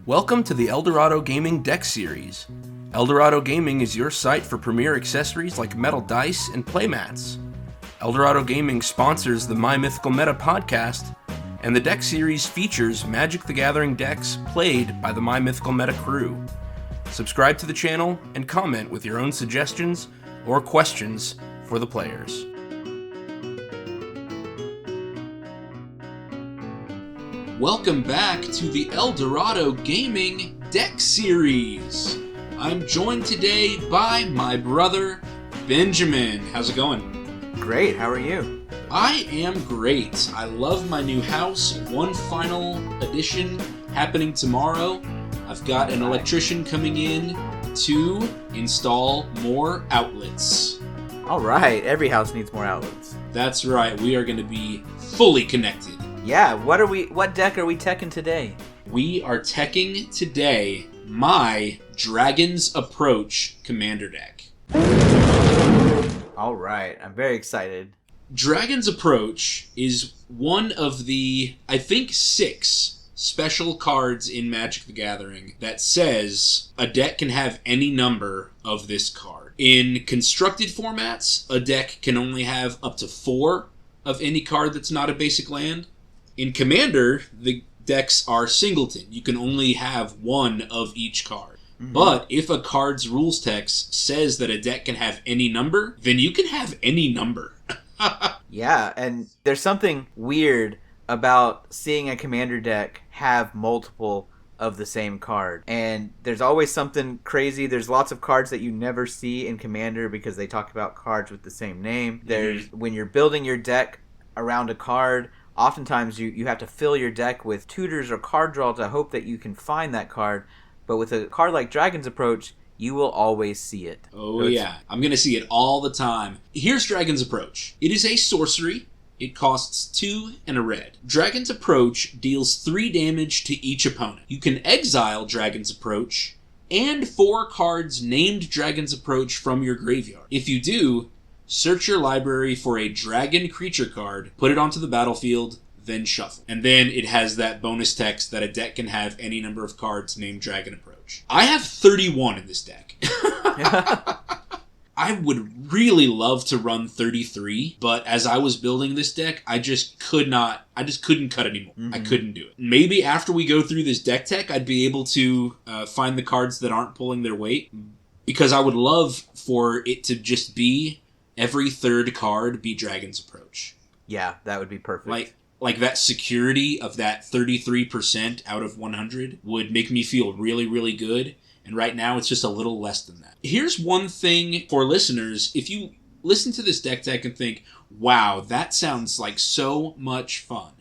Welcome to the Dorado Gaming Deck Series. Dorado Gaming is your site for premier accessories like metal dice and playmats. Dorado Gaming sponsors the My Mythical Meta podcast, and the deck series features Magic the Gathering decks played by the My Mythical Meta crew. Subscribe to the channel and comment with your own suggestions or questions for the players. Welcome back to the Dorado Gaming Deck Series. I'm joined today by my brother, Benjamin. How's it going? Great, how are you? I am great. I love my new house. One final addition happening tomorrow. I've got an electrician coming in to install more outlets. All right, every house needs more outlets. That's right. We are going to be fully connected. Yeah, what deck are we teching today? We are teching today my Dragon's Approach Commander deck. All right, I'm very excited. Dragon's Approach is one of the, I think, 6 special cards in Magic the Gathering that says a deck can have any number of this card. In constructed formats, a deck can only have up to 4 of any card that's not a basic land. In Commander, the decks are singleton. You can only have 1 of each card. Mm-hmm. But if a card's rules text says that a deck can have any number, then you can have any number. Yeah, and there's something weird about seeing a Commander deck have multiple of the same card. And there's always something crazy. There's lots of cards that you never see in Commander because they talk about cards with the same name. There's when you're building your deck around a card, oftentimes you have to fill your deck with tutors or card draw to hope that you can find that card. But with a card like Dragon's Approach, you will always see it. Oh, yeah. I'm going to see it all the time. Here's Dragon's Approach. It is a sorcery. It costs 2 and a red. Dragon's Approach deals 3 damage to each opponent. You can exile Dragon's Approach and 4 cards named Dragon's Approach from your graveyard. If you do, search your library for a dragon creature card, put it onto the battlefield, then shuffle. And then it has that bonus text that a deck can have any number of cards named Dragon Approach. I have 31 in this deck. I would really love to run 33, but as I was building this deck, I just couldn't cut anymore. Mm-hmm. I couldn't do it. Maybe after we go through this deck tech, I'd be able to find the cards that aren't pulling their weight, because I would love for it to just be every third card be Dragon's Approach. Yeah, that would be perfect. Like that security of that 33% out of 100 would make me feel really, really good. And right now, it's just a little less than that. Here's one thing for listeners. If you listen to this deck tech and think, wow, that sounds like so much fun.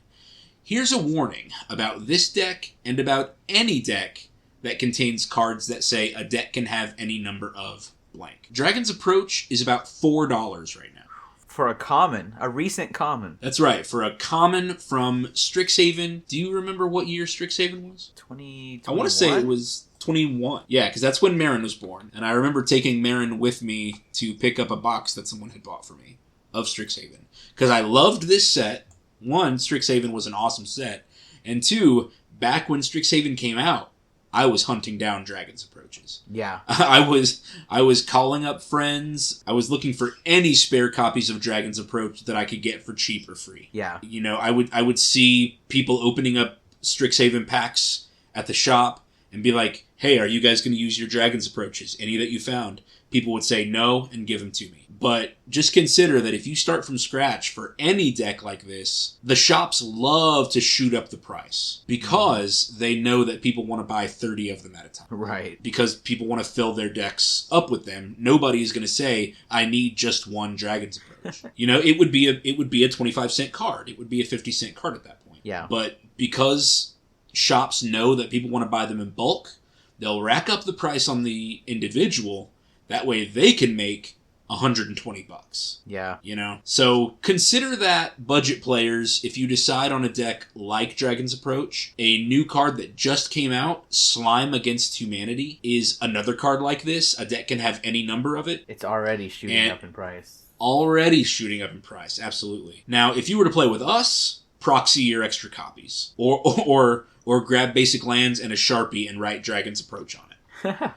Here's a warning about this deck and about any deck that contains cards that say a deck can have any number of blank. Dragon's Approach is about $4 right now. For a recent common. That's right, for a common from Strixhaven. Do you remember what year Strixhaven was? 2021? I want to say it was 21. Yeah, because that's when Marin was born. And I remember taking Marin with me to pick up a box that someone had bought for me of Strixhaven. Because I loved this set. 1, Strixhaven was an awesome set. And 2, back when Strixhaven came out, I was hunting down Dragon's Approaches. Yeah. I was calling up friends. I was looking for any spare copies of Dragon's Approach that I could get for cheap or free. Yeah. You know, I would see people opening up Strixhaven packs at the shop and be like, hey, are you guys going to use your Dragon's Approaches? Any that you found? People would say no and give them to me. But just consider that if you start from scratch for any deck like this, the shops love to shoot up the price because they know that people want to buy 30 of them at a time. Right. Because people want to fill their decks up with them. Nobody is going to say, I need just one Dragon's Approach. You know, it would be a 25-cent card. It would be a 50-cent card at that point. Yeah. But because shops know that people want to buy them in bulk, they'll rack up the price on the individual. That way they can make $120. Yeah. You know? So consider that, budget players, if you decide on a deck like Dragon's Approach. A new card that just came out, Slime Against Humanity, is another card like this. A deck can have any number of it. It's already shooting up in price. Already shooting up in price, absolutely. Now, if you were to play with us, proxy your extra copies. Or or grab basic lands and a Sharpie and write Dragon's Approach on it.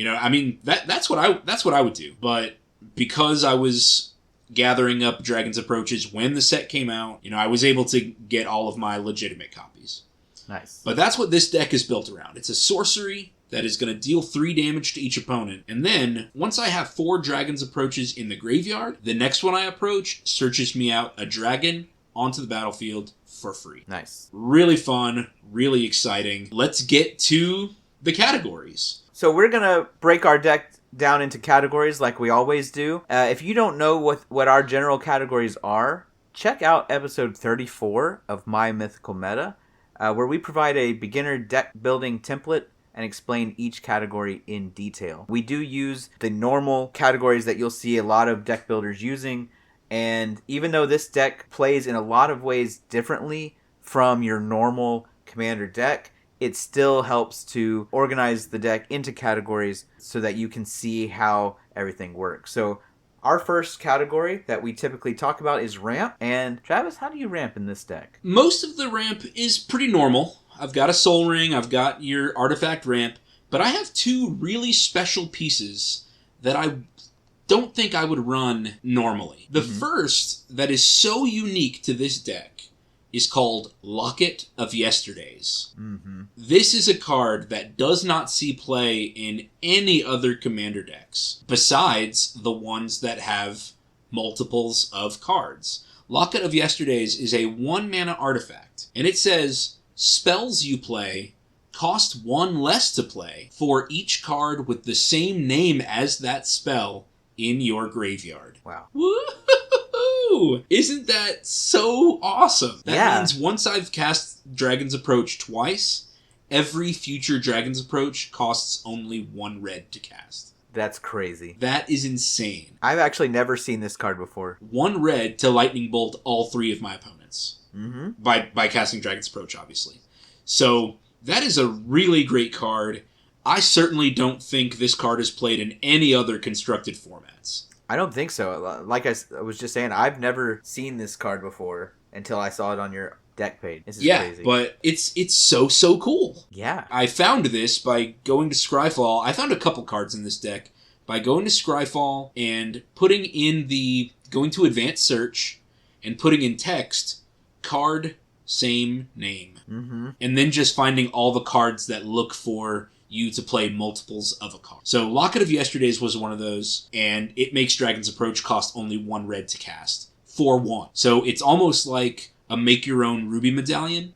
I mean, that's what I would do. But because I was gathering up Dragon's Approaches when the set came out, I was able to get all of my legitimate copies. Nice. But that's what this deck is built around. It's a sorcery that is going to deal 3 damage to each opponent. And then, once I have 4 Dragon's Approaches in the graveyard, the next one I approach searches me out a dragon onto the battlefield for free. Nice. Really fun, really exciting. Let's get to the categories. So we're going to break our deck down into categories like we always do. If you don't know what our general categories are, check out episode 34 of My Mythical Meta, where we provide a beginner deck building template and explain each category in detail. We do use the normal categories that you'll see a lot of deck builders using, and even though this deck plays in a lot of ways differently from your normal commander deck, it still helps to organize the deck into categories so that you can see how everything works. So our first category that we typically talk about is ramp. And Travis, how do you ramp in this deck? Most of the ramp is pretty normal. I've got a Soul Ring, I've got your Artifact ramp, but I have 2 really special pieces that I don't think I would run normally. The first that is so unique to this deck is called Locket of Yesterdays. This is a card that does not see play in any other commander decks, besides the ones that have multiples of cards. Locket of Yesterdays is a 1-mana artifact, and it says, spells you play cost 1 less to play for each card with the same name as that spell in your graveyard. Wow. Woo! Isn't that so awesome? That means once I've cast Dragon's Approach twice, every future Dragon's Approach costs only 1 red to cast. That's crazy. That is insane. I've actually never seen this card before. 1 red to Lightning Bolt all 3 of my opponents. By casting Dragon's Approach, obviously. So, that is a really great card. I certainly don't think this card is played in any other constructed formats. I don't think so. Like I was just saying, I've never seen this card before until I saw it on your deck page. This is crazy. Yeah, but it's so cool. Yeah. I found this by going to Scryfall. I found a couple cards in this deck by going to Scryfall and going to Advanced Search and putting in text, card, same name. And then just finding all the cards that look for you to play multiples of a card. So Locket of Yesterdays was one of those, and it makes Dragon's Approach cost only 1 red to cast for 1. So it's almost like a make-your-own Ruby Medallion.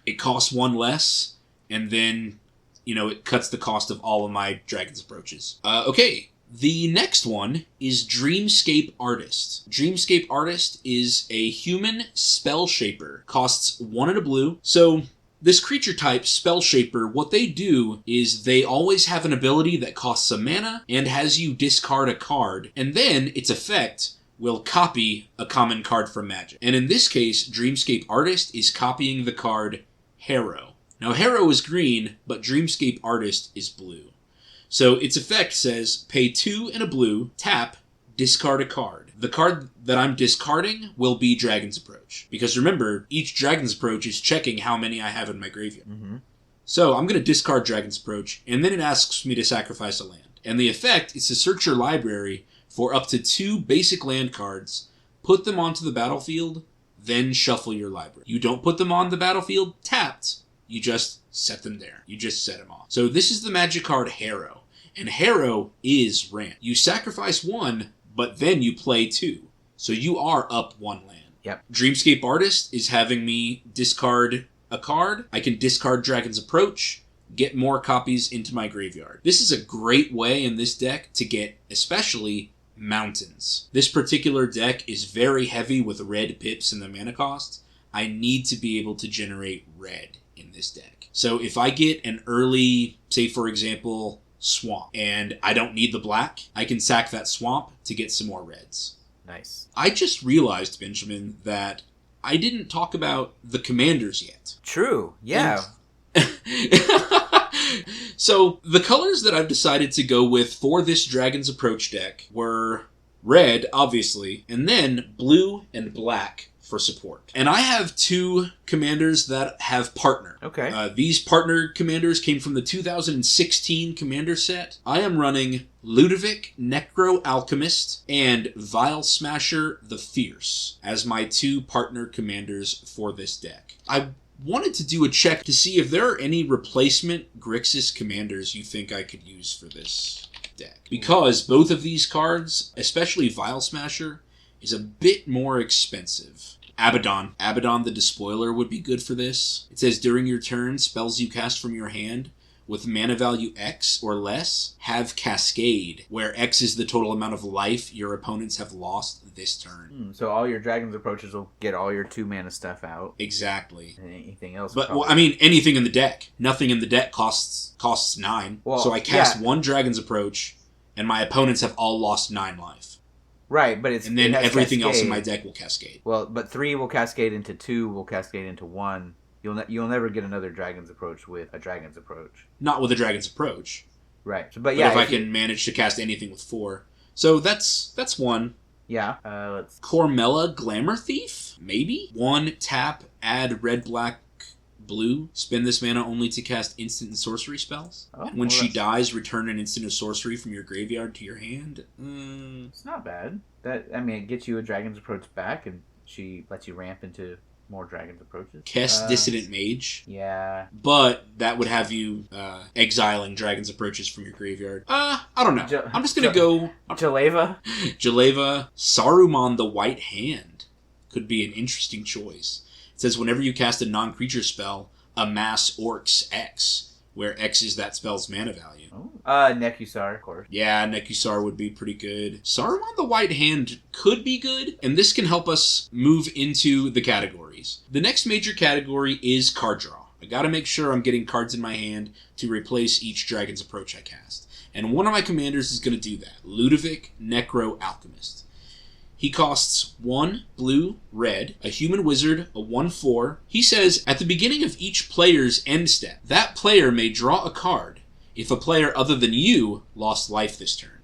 It costs 1 less, and then, it cuts the cost of all of my Dragon's Approaches. Okay, the next one is Dreamscape Artist. Dreamscape Artist is a human spell shaper. Costs 1 and a blue. So this creature type, Spell Shaper, what they do is they always have an ability that costs a mana and has you discard a card, and then its effect will copy a common card from Magic. And in this case, Dreamscape Artist is copying the card Harrow. Now, Harrow is green, but Dreamscape Artist is blue. So its effect says, pay 2 and a blue, tap, discard a card. The card that I'm discarding will be Dragon's Approach. Because remember, each Dragon's Approach is checking how many I have in my graveyard. So I'm going to discard Dragon's Approach, and then it asks me to sacrifice a land. And the effect is to search your library for up to 2 basic land cards, put them onto the battlefield, then shuffle your library. You don't put them on the battlefield tapped, you just set them there. You just set them off. So this is the magic card Harrow. And Harrow is ramp. You sacrifice 1, but then you play 2. So you are up 1 land. Yep. Dreamscape Artist is having me discard a card. I can discard Dragon's Approach, get more copies into my graveyard. This is a great way in this deck to get, especially, mountains. This particular deck is very heavy with red pips in the mana cost. I need to be able to generate red in this deck. So if I get an early, say for example, swamp, and I don't need the black, I can sack that swamp to get some more reds. Nice. I just realized, Benjamin, that I didn't talk about the commanders yet. True, yeah. So, the colors that I've decided to go with for this Dragon's Approach deck were red, obviously, and then blue and black for support. And I have 2 commanders that have partner. Okay. These partner commanders came from the 2016 commander set. I am running Ludovic, Necro Alchemist, and Vile Smasher the Fierce as my 2 partner commanders for this deck. I wanted to do a check to see if there are any replacement Grixis commanders you think I could use for this deck. Because both of these cards, especially Vile Smasher, is a bit more expensive. Abaddon. Abaddon the Despoiler would be good for this. It says during your turn, spells you cast from your hand with mana value X or less have Cascade, where X is the total amount of life your opponents have lost this turn. So all your Dragon's Approaches will get all your 2 mana stuff out. Exactly. And anything else? But well, I mean, anything in the deck. Nothing in the deck costs 9. Well, so I cast 1 Dragon's Approach, and my opponents have all lost 9 life. Right, but and then everything else in my deck will cascade. Well, but 3 will cascade into 2, will cascade into 1. You'll never get another Dragon's Approach with a Dragon's Approach. Not with a Dragon's Approach. Right. So, but if I can manage to cast anything with 4. So that's 1. Yeah. Let's... Cormella Glamour Thief? Maybe? 1 tap, add red, black, blue. Spend this mana only to cast instant and sorcery spells. Oh, when she dies, return an instant of sorcery from your graveyard to your hand. It's not bad. It gets you a Dragon's Approach back, and she lets you ramp into more Dragon's Approaches. Kess Dissident Mage. Yeah. But that would have you exiling Dragon's Approaches from your graveyard. I don't know. I'm just going to go... Jaleva? Jaleva. Saruman the White Hand could be an interesting choice. It says whenever you cast a non-creature spell, amass Orcs X, where X is that spell's mana value. Oh. Nekusar, of course. Yeah, Nekusar would be pretty good. Saruman the White Hand could be good, and this can help us move into the categories. The next major category is card draw. I gotta make sure I'm getting cards in my hand to replace each Dragon's Approach I cast. And one of my commanders is gonna do that. Ludovic Necro Alchemist. He costs 1 blue, red, a human wizard, a 1/4. He says, at the beginning of each player's end step, that player may draw a card if a player other than you lost life this turn.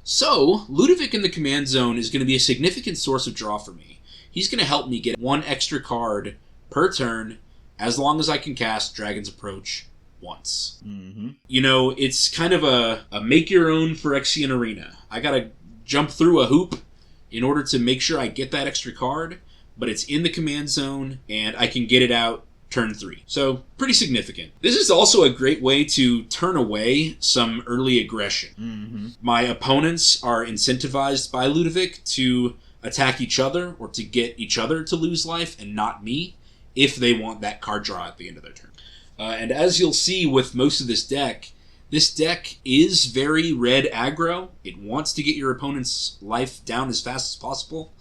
So, Ludovic in the command zone is going to be a significant source of draw for me. He's going to help me get 1 extra card per turn as long as I can cast Dragon's Approach once. Mm-hmm. You know, it's kind of a make your own Phyrexian arena. I got to jump through a hoop in order to make sure I get that extra card, but it's in the command zone, and I can get it out turn 3. So, pretty significant. This is also a great way to turn away some early aggression. Mm-hmm. My opponents are incentivized by Ludovic to attack each other, or to get each other to lose life, and not me, if they want that card draw at the end of their turn. And as you'll see with most of this deck is very red aggro. It wants to get your opponent's life down as fast as possible.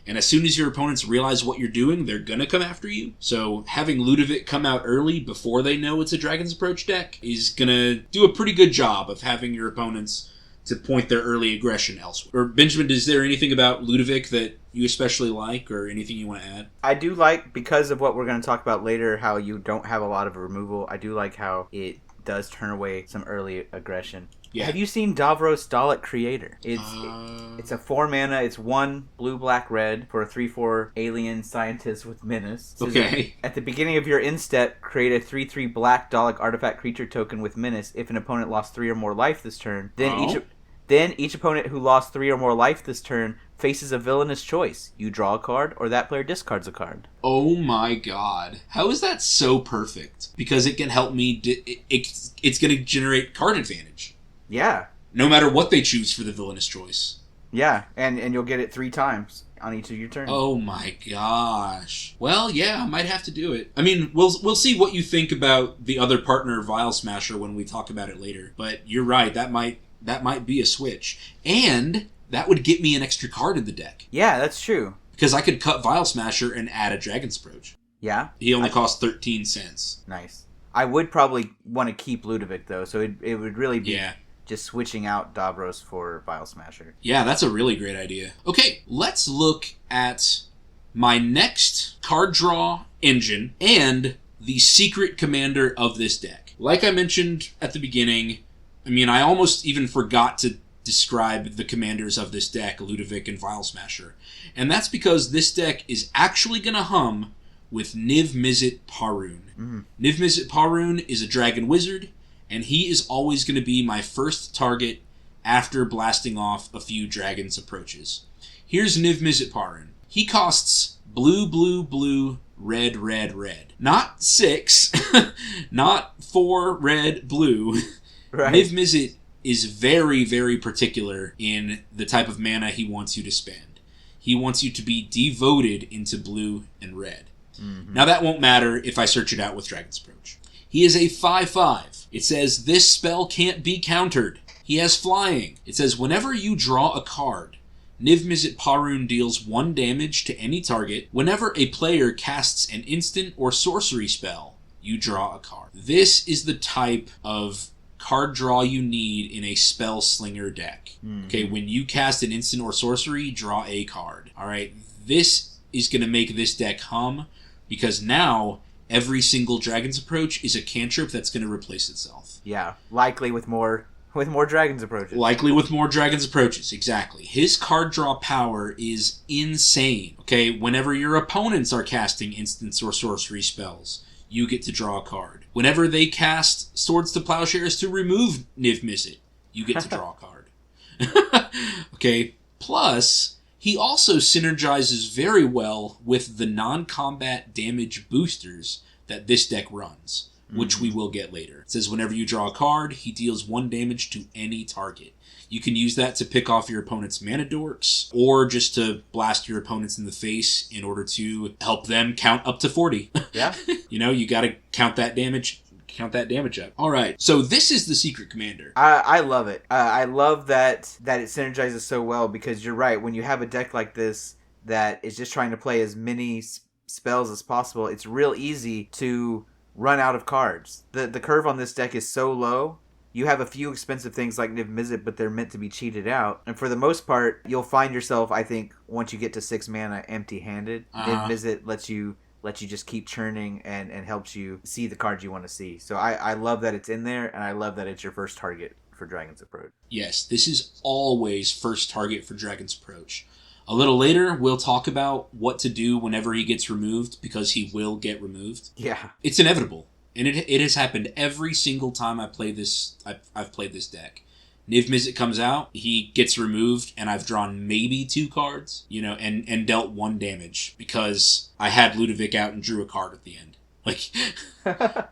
And as soon as your opponents realize what you're doing, they're going to come after you. So having Ludovic come out early before they know it's a Dragon's Approach deck is going to do a pretty good job of having your opponents to point their early aggression elsewhere. Or Benjamin, is there anything about Ludovic that you especially like, or anything you want to add? I do like, because of what we're going to talk about later, how you don't have a lot of removal. I do like how it does turn away some early aggression. Yeah. Have you seen Davros Dalit Creator? It's a 4 mana. It's 1 blue, black, red for a 3/4 alien scientist with menace. So okay. At the beginning of your instep, create a 3/3 black Dalek artifact creature token with menace. If an opponent lost 3 or more life this turn, then each opponent who lost 3 or more life this turn faces a villainous choice. You draw a card, or that player discards a card. Oh my god. How is that so perfect? Because it can help me... it's going to generate card advantage. Yeah. No matter what they choose for the villainous choice. Yeah, and you'll get it 3 times on each of your turns. Oh my gosh. Well, yeah, I might have to do it. I mean, we'll see what you think about the other partner, Vile Smasher, when we talk about it later. But you're right, that might be a switch. And that would get me an extra card in the deck. Yeah, that's true. Because I could cut Vile Smasher and add a Dragon's Approach. Yeah? He only costs 13 cents. Nice. I would probably want to keep Ludovic, though, so it would really be... Yeah. Just switching out Davros for Vile Smasher. Yeah, that's a really great idea. Okay, let's look at my next card draw engine and the secret commander of this deck. Like I mentioned at the beginning, I mean, I almost even forgot to describe the commanders of this deck, Ludovic and Vile Smasher. And that's because this deck is actually going to hum with Niv-Mizzet Parun. Niv-Mizzet Parun is a dragon wizard, and he is always going to be my first target after blasting off a few dragons approaches. Here's Niv-Mizzet Parun. He costs blue, blue, blue, red, red, red. Not 6, not 4 red, blue. Right. Niv-Mizzet is very, very particular in the type of mana he wants you to spend. He wants you to be devoted into blue and red. Now that won't matter if I search it out with Dragon's Approach. He is a 5/5. It says, this spell can't be countered. He has flying. It says, whenever you draw a card, Niv-Mizzet Parun deals 1 damage to any target. Whenever a player casts an instant or sorcery spell, you draw a card. This is the type of card draw you need in a spellslinger deck. Okay, when you cast an instant or sorcery, draw a card. Alright, this is going to make this deck hum, because now every single Dragon's Approach is a cantrip that's going to replace itself. Yeah, likely with more Dragon's Approaches. Likely with more Dragon's Approaches, exactly. His card draw power is insane. Okay, whenever your opponents are casting instants or sorcery spells, you get to draw a card. Whenever they cast Swords to Plowshares to remove Niv-Mizzet, you get to draw a card. Okay, plus, he also synergizes very well with the non-combat damage boosters that this deck runs, which we will get later. It says whenever you draw a card, he deals 1 damage to any target. You can use that to pick off your opponent's mana dorks, or just to blast your opponents in the face in order to help them count up to 40. Yeah. You gotta count that damage up. Alright, so this is the Secret Commander. I love it. I love that it synergizes so well, because you're right, when you have a deck like this that is just trying to play as many spells as possible, it's real easy to run out of cards. The curve on this deck is so low. You have a few expensive things like Niv-Mizzet, but they're meant to be cheated out. And for the most part, you'll find yourself, I think, once you get to 6 mana, empty-handed. Niv-Mizzet lets you just keep churning and helps you see the cards you want to see. So I love that it's in there, and I love that it's your first target for Dragon's Approach. Yes, this is always first target for Dragon's Approach. A little later, we'll talk about what to do whenever he gets removed, because he will get removed. Yeah. It's inevitable. And it has happened every single time I've played this deck. Niv-Mizzet comes out, he gets removed, and I've drawn maybe 2 cards, and dealt 1 damage, because I had Ludovic out and drew a card at the end.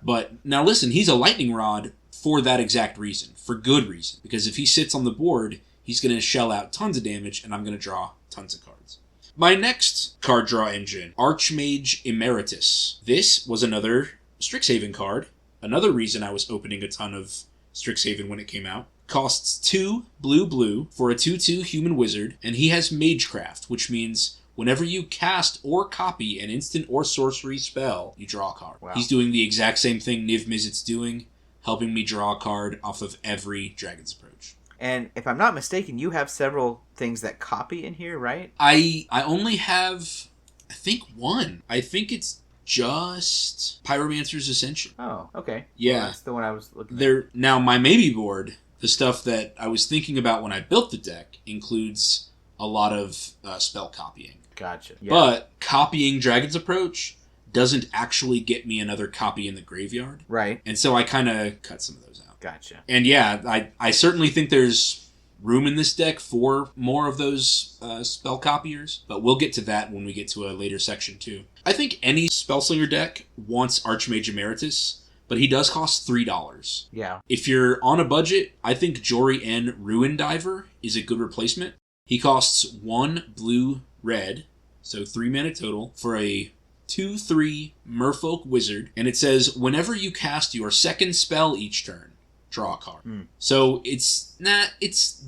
But now listen, he's a lightning rod for that exact reason, for good reason, because if he sits on the board, he's going to shell out tons of damage, and I'm going to draw tons of cards. My next card draw engine, Archmage Emeritus. This was another Strixhaven card. Another reason I was opening a ton of Strixhaven when it came out. Costs 2 blue for a 2/2 human wizard, and he has Magecraft, which means whenever you cast or copy an instant or sorcery spell, you draw a card. Wow. He's doing the exact same thing Niv-Mizzet's doing, helping me draw a card off of every Dragon's Approach. And if I'm not mistaken, you have several things that copy in here, right? I only have, I think, 1. I think it's just Pyromancer's Ascension. Oh, okay. Yeah. Well, that's the one I was looking at. Now, my maybe board, the stuff that I was thinking about when I built the deck, includes a lot of spell copying. Gotcha. Yeah. But copying Dragon's Approach doesn't actually get me another copy in the graveyard. Right. And so I kind of cut some of those out. Gotcha. And yeah, I certainly think there's room in this deck for more of those spell copiers, but we'll get to that when we get to a later section too. I think any Spellslinger deck wants Archmage Emeritus, but he does cost $3. Yeah. If you're on a budget, I think Jory N. Ruin Diver is a good replacement. He costs 1 blue-red, so 3 mana total, for a 2/3 Merfolk Wizard, and it says, whenever you cast your second spell each turn, draw a card. So it's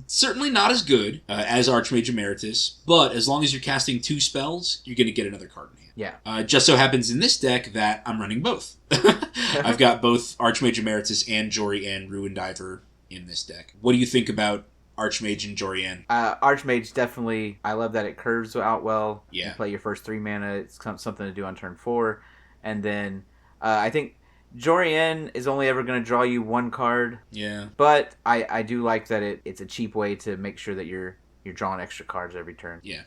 certainly not as good as Archmage Emeritus, but as long as you're casting 2 spells, you're going to get another card in hand. Yeah. Just so happens in this deck that I'm running both. I've got both Archmage Emeritus and Jory N. Ruin Diver in this deck. What do you think about Archmage and Jory N? Archmage, definitely. I love that it curves out well. Yeah. You play your first 3 mana. It's something to do on turn 4. And then I think Jorian is only ever going to draw you one card. Yeah. But I do like that it's a cheap way to make sure that you're drawing extra cards every turn. Yeah.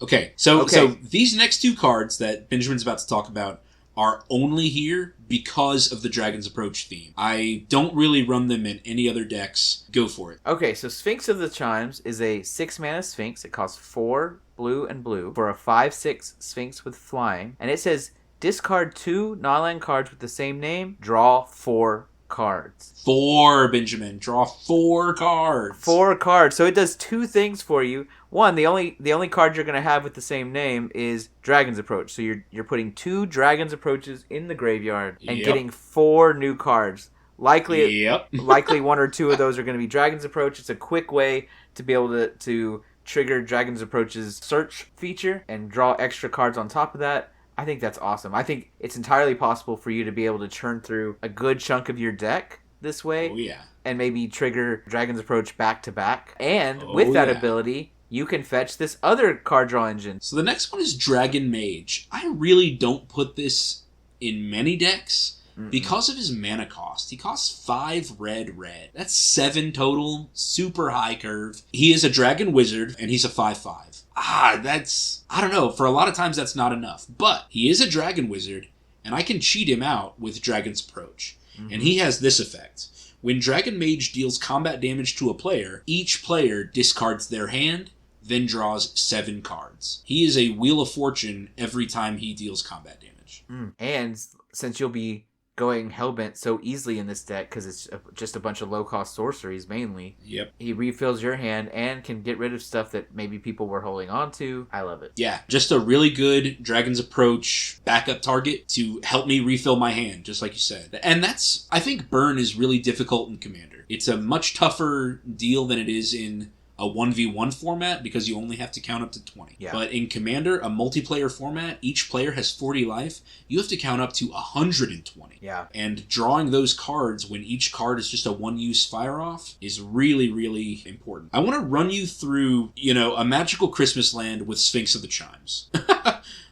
Okay, so these next two cards that Benjamin's about to talk about are only here because of the Dragon's Approach theme. I don't really run them in any other decks. Go for it. Okay, so Sphinx of the Chimes is a 6-mana Sphinx. It costs 4 blue and blue for a 5/6 Sphinx with flying. And it says, discard 2 non-land cards with the same name, draw 4 cards. 4, Benjamin. Draw 4 cards. 4 cards. So it does 2 things for you. One, the only card you're going to have with the same name is Dragon's Approach. So you're putting 2 Dragon's Approaches in the graveyard and getting 4 new cards. Likely 1 or 2 of those are going to be Dragon's Approach. It's a quick way to be able to trigger Dragon's Approach's search feature and draw extra cards on top of that. I think that's awesome. I think it's entirely possible for you to be able to churn through a good chunk of your deck this way. Oh, yeah. And maybe trigger Dragon's Approach back to back. And with that ability, you can fetch this other card draw engine. So the next one is Dragon Mage. I really don't put this in many decks because of his mana cost. He costs 5 red. That's 7 total. Super high curve. He is a Dragon Wizard, and he's a 5/5. I don't know. For a lot of times, that's not enough. But he is a Dragon Wizard, and I can cheat him out with Dragon's Approach. And he has this effect. When Dragon Mage deals combat damage to a player, each player discards their hand, then draws 7 cards. He is a Wheel of Fortune every time he deals combat damage. And since you'll be going Hellbent so easily in this deck because it's just a bunch of low-cost sorceries mainly. Yep. He refills your hand and can get rid of stuff that maybe people were holding on to. I love it. Yeah, just a really good Dragon's Approach backup target to help me refill my hand, just like you said. And I think burn is really difficult in Commander. It's a much tougher deal than it is in a 1v1 format because you only have to count up to 20. Yeah. But in Commander, a multiplayer format, each player has 40 life. You have to count up to 120. Yeah. And drawing those cards when each card is just a one-use fire-off is really, really important. I want to run you through, a magical Christmas land with Sphinx of the Chimes.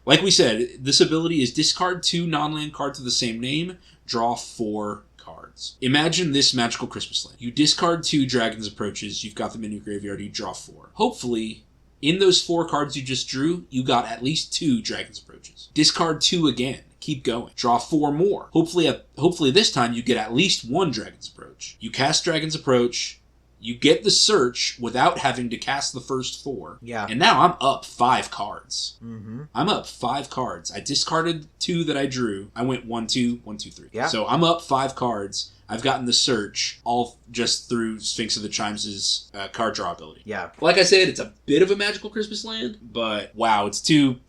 Like we said, this ability is discard 2 non-land cards of the same name, draw 4 cards. Imagine this magical Christmas land. You discard 2 Dragon's Approaches, you've got them in your graveyard, you draw 4. Hopefully, in those 4 cards you just drew, you got at least 2 Dragon's Approaches. Discard 2 again. Keep going. Draw 4 more. Hopefully this time you get at least 1 Dragon's Approach. You cast Dragon's Approach, you get the search without having to cast the first 4. Yeah. And now I'm up 5 cards. Mm-hmm. I'm up 5 cards. I discarded 2 that I drew. I went 1, 2, 1, 2, 3. Yeah. So I'm up 5 cards. I've gotten the search all just through Sphinx of the Chimes' card draw ability. Yeah. Like I said, it's a bit of a magical Christmas land, but wow, it's too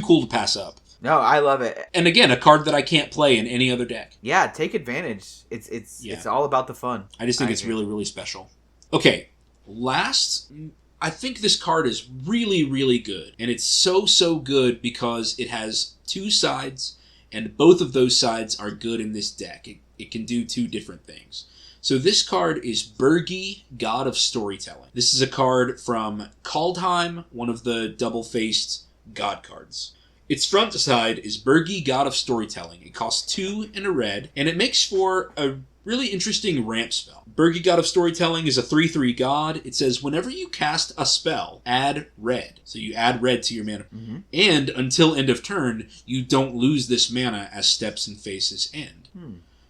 cool to pass up. No, I love it. And again, a card that I can't play in any other deck. Yeah, take advantage. It's all about the fun. I just think it's really, really special. Okay, last, I think this card is really, really good. And it's so good because it has 2 sides, and both of those sides are good in this deck. It can do 2 different things. So this card is Birgi, God of Storytelling. This is a card from Kaldheim, one of the double-faced god cards. Its front side is Birgi, God of Storytelling. It costs 2 and a red, and it makes for a really interesting ramp spell. Birgi, God of Storytelling is a 3/3 god. It says whenever you cast a spell, add red. So you add red to your mana. Mm-hmm. And until end of turn, you don't lose this mana as steps and phases end.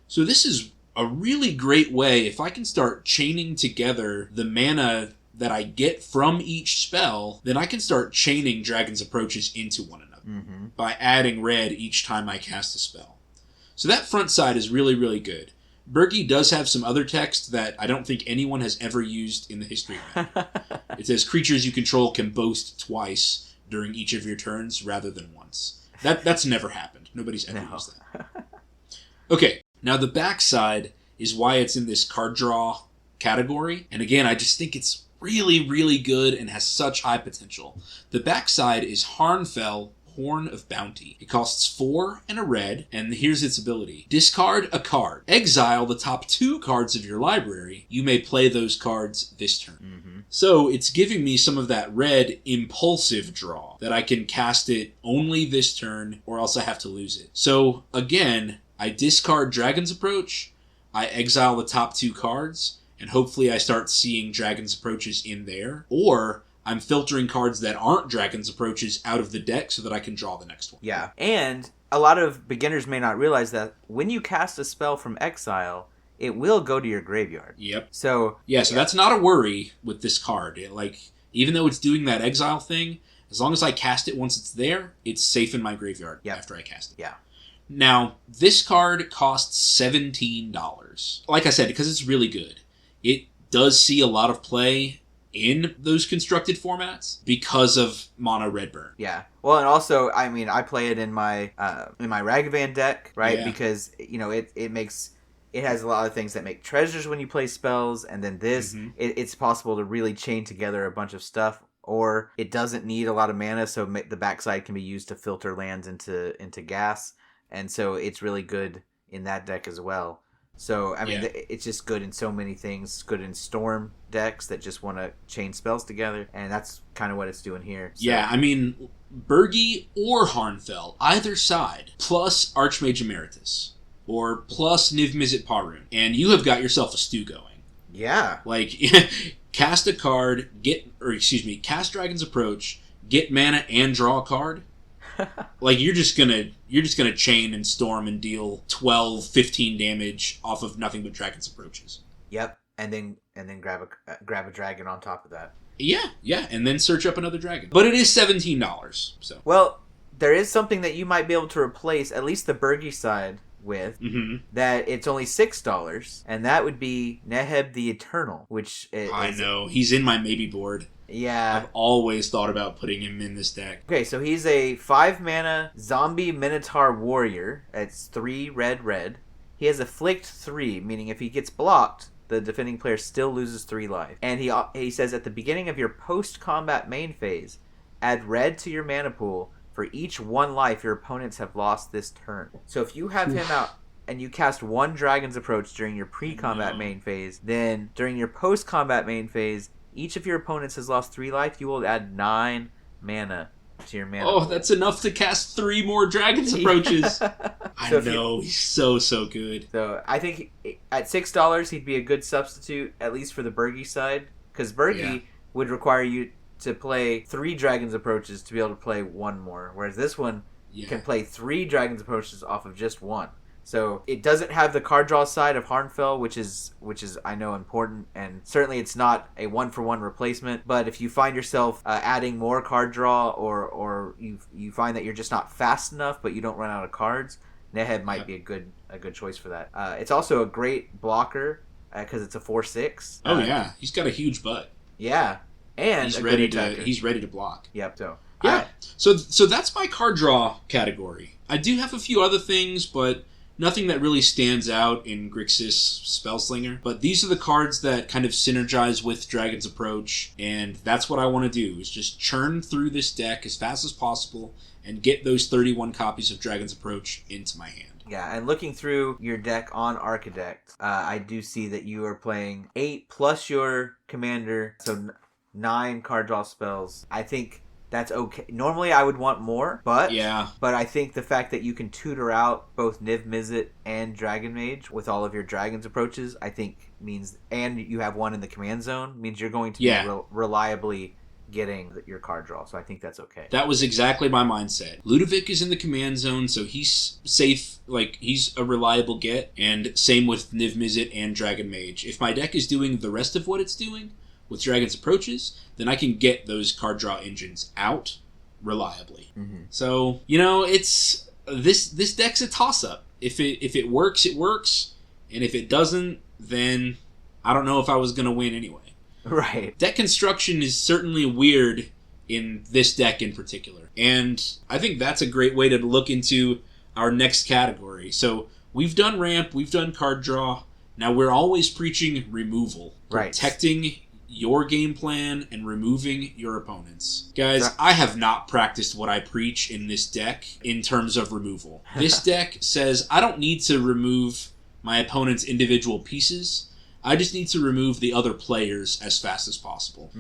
So this is a really great way, if I can start chaining together the mana that I get from each spell, then I can start chaining Dragon's Approaches into one another by adding red each time I cast a spell. So that front side is really, really good. Birgi does have some other text that I don't think anyone has ever used in the history of Magic. It says creatures you control can boast twice during each of your turns rather than once. That's never happened. Nobody's ever used that. Okay, now the back side is why it's in this card draw category. And again, I just think it's really, really good and has such high potential. The back side is Harnfell, Horn of Bounty. It costs 4 and a red, and here's its ability. Discard a card. Exile the top 2 cards of your library. You may play those cards this turn. So it's giving me some of that red impulsive draw that I can cast it only this turn or else I have to lose it. So again, I discard Dragon's Approach, I exile the top 2 cards, and hopefully I start seeing Dragon's Approaches in there. Or I'm filtering cards that aren't Dragon's Approaches out of the deck so that I can draw the next one. Yeah, and a lot of beginners may not realize that when you cast a spell from exile, it will go to your graveyard. Yep. So that's not a worry with this card. Even though it's doing that exile thing, as long as I cast it once it's there, it's safe in my graveyard after I cast it. Yeah. Now, this card costs $17. Like I said, because it's really good, it does see a lot of play in those constructed formats because of mono red burn. Yeah. Well, and also, I mean, I play it in my Ragavan deck, right? Yeah. Because, it has a lot of things that make treasures when you play spells, and then this, it's possible to really chain together a bunch of stuff, or it doesn't need a lot of mana, so the backside can be used to filter lands into gas, and so it's really good in that deck as well. So, I mean, it's just good in so many things. It's good in Storm decks that just want to chain spells together, and that's kind of what it's doing here. So. Yeah, I mean, Bergi or Harnfell, either side, plus Archmage Emeritus, or plus Niv-Mizzet Parun, and you have got yourself a stew going. Yeah. Like, cast a card, cast Dragon's Approach, get mana and draw a card. Like, you're just gonna chain and storm and deal 12, 15 damage off of nothing but Dragon's Approaches. Yep, and then grab a dragon on top of that. Yeah, and then search up another dragon. But it is $17, so. Well, there is something that you might be able to replace, at least the Bergi side, with, that it's only $6, and that would be Neheb the Eternal, which I know. He's in my maybe board. Yeah. I've always thought about putting him in this deck. Okay, so he's a 5-mana zombie Minotaur warrior. It's 3 red. He has Afflict 3, meaning if he gets blocked, the defending player still loses 3 life. And he says at the beginning of your post-combat main phase, add red to your mana pool for each 1 life your opponents have lost this turn. So if you have him out and you cast 1 Dragon's Approach during your pre-combat main phase, then during your post-combat main phase, each of your opponents has lost 3 life, you will add 9 mana to your mana pool. That's enough to cast 3 more Dragon's Approaches. I know, he's so good. So I think at $6, he'd be a good substitute, at least for the Bergi side, because Bergi would require you to play 3 Dragon's Approaches to be able to play 1 more, whereas this one can play 3 Dragon's Approaches off of just 1. So it doesn't have the card draw side of Harnfell, which is I know important, and certainly it's not a 1-for-1 replacement. But if you find yourself adding more card draw, or you find that you're just not fast enough, but you don't run out of cards, Neheb might be a good choice for that. It's also a great blocker because it's a 4/6. Oh yeah, he's got a huge butt. Yeah, and he's ready to block. Yep. So yeah, so that's my card draw category. I do have a few other things, but nothing that really stands out in Grixis Spellslinger, but these are the cards that kind of synergize with Dragon's Approach, and that's what I want to do, is just churn through this deck as fast as possible and get those 31 copies of Dragon's Approach into my hand. Yeah, and looking through your deck on Architect, I do see that you are playing 8 plus your commander, so 9 card draw spells. I think that's okay. Normally, I would want more, but I think the fact that you can tutor out both Niv-Mizzet and Dragon Mage with all of your Dragon's Approaches, I think means, and you have one in the command zone, means you're going to be reliably getting your card draw. So I think that's okay. That was exactly my mindset. Ludovic is in the command zone, so he's safe. Like, he's a reliable get, and same with Niv-Mizzet and Dragon Mage. If my deck is doing the rest of what it's doing with Dragon's Approaches, then I can get those card draw engines out reliably. So, it's this deck's a toss-up. If it works, it works, and if it doesn't, then I don't know if I was going to win anyway. Right. Deck construction is certainly weird in this deck in particular, and I think that's a great way to look into our next category. So we've done ramp, we've done card draw. Now we're always preaching removal, protecting your game plan and removing your opponents. Guys, I have not practiced what I preach in this deck in terms of removal. This deck says I don't need to remove my opponent's individual pieces. I just need to remove the other players as fast as possible.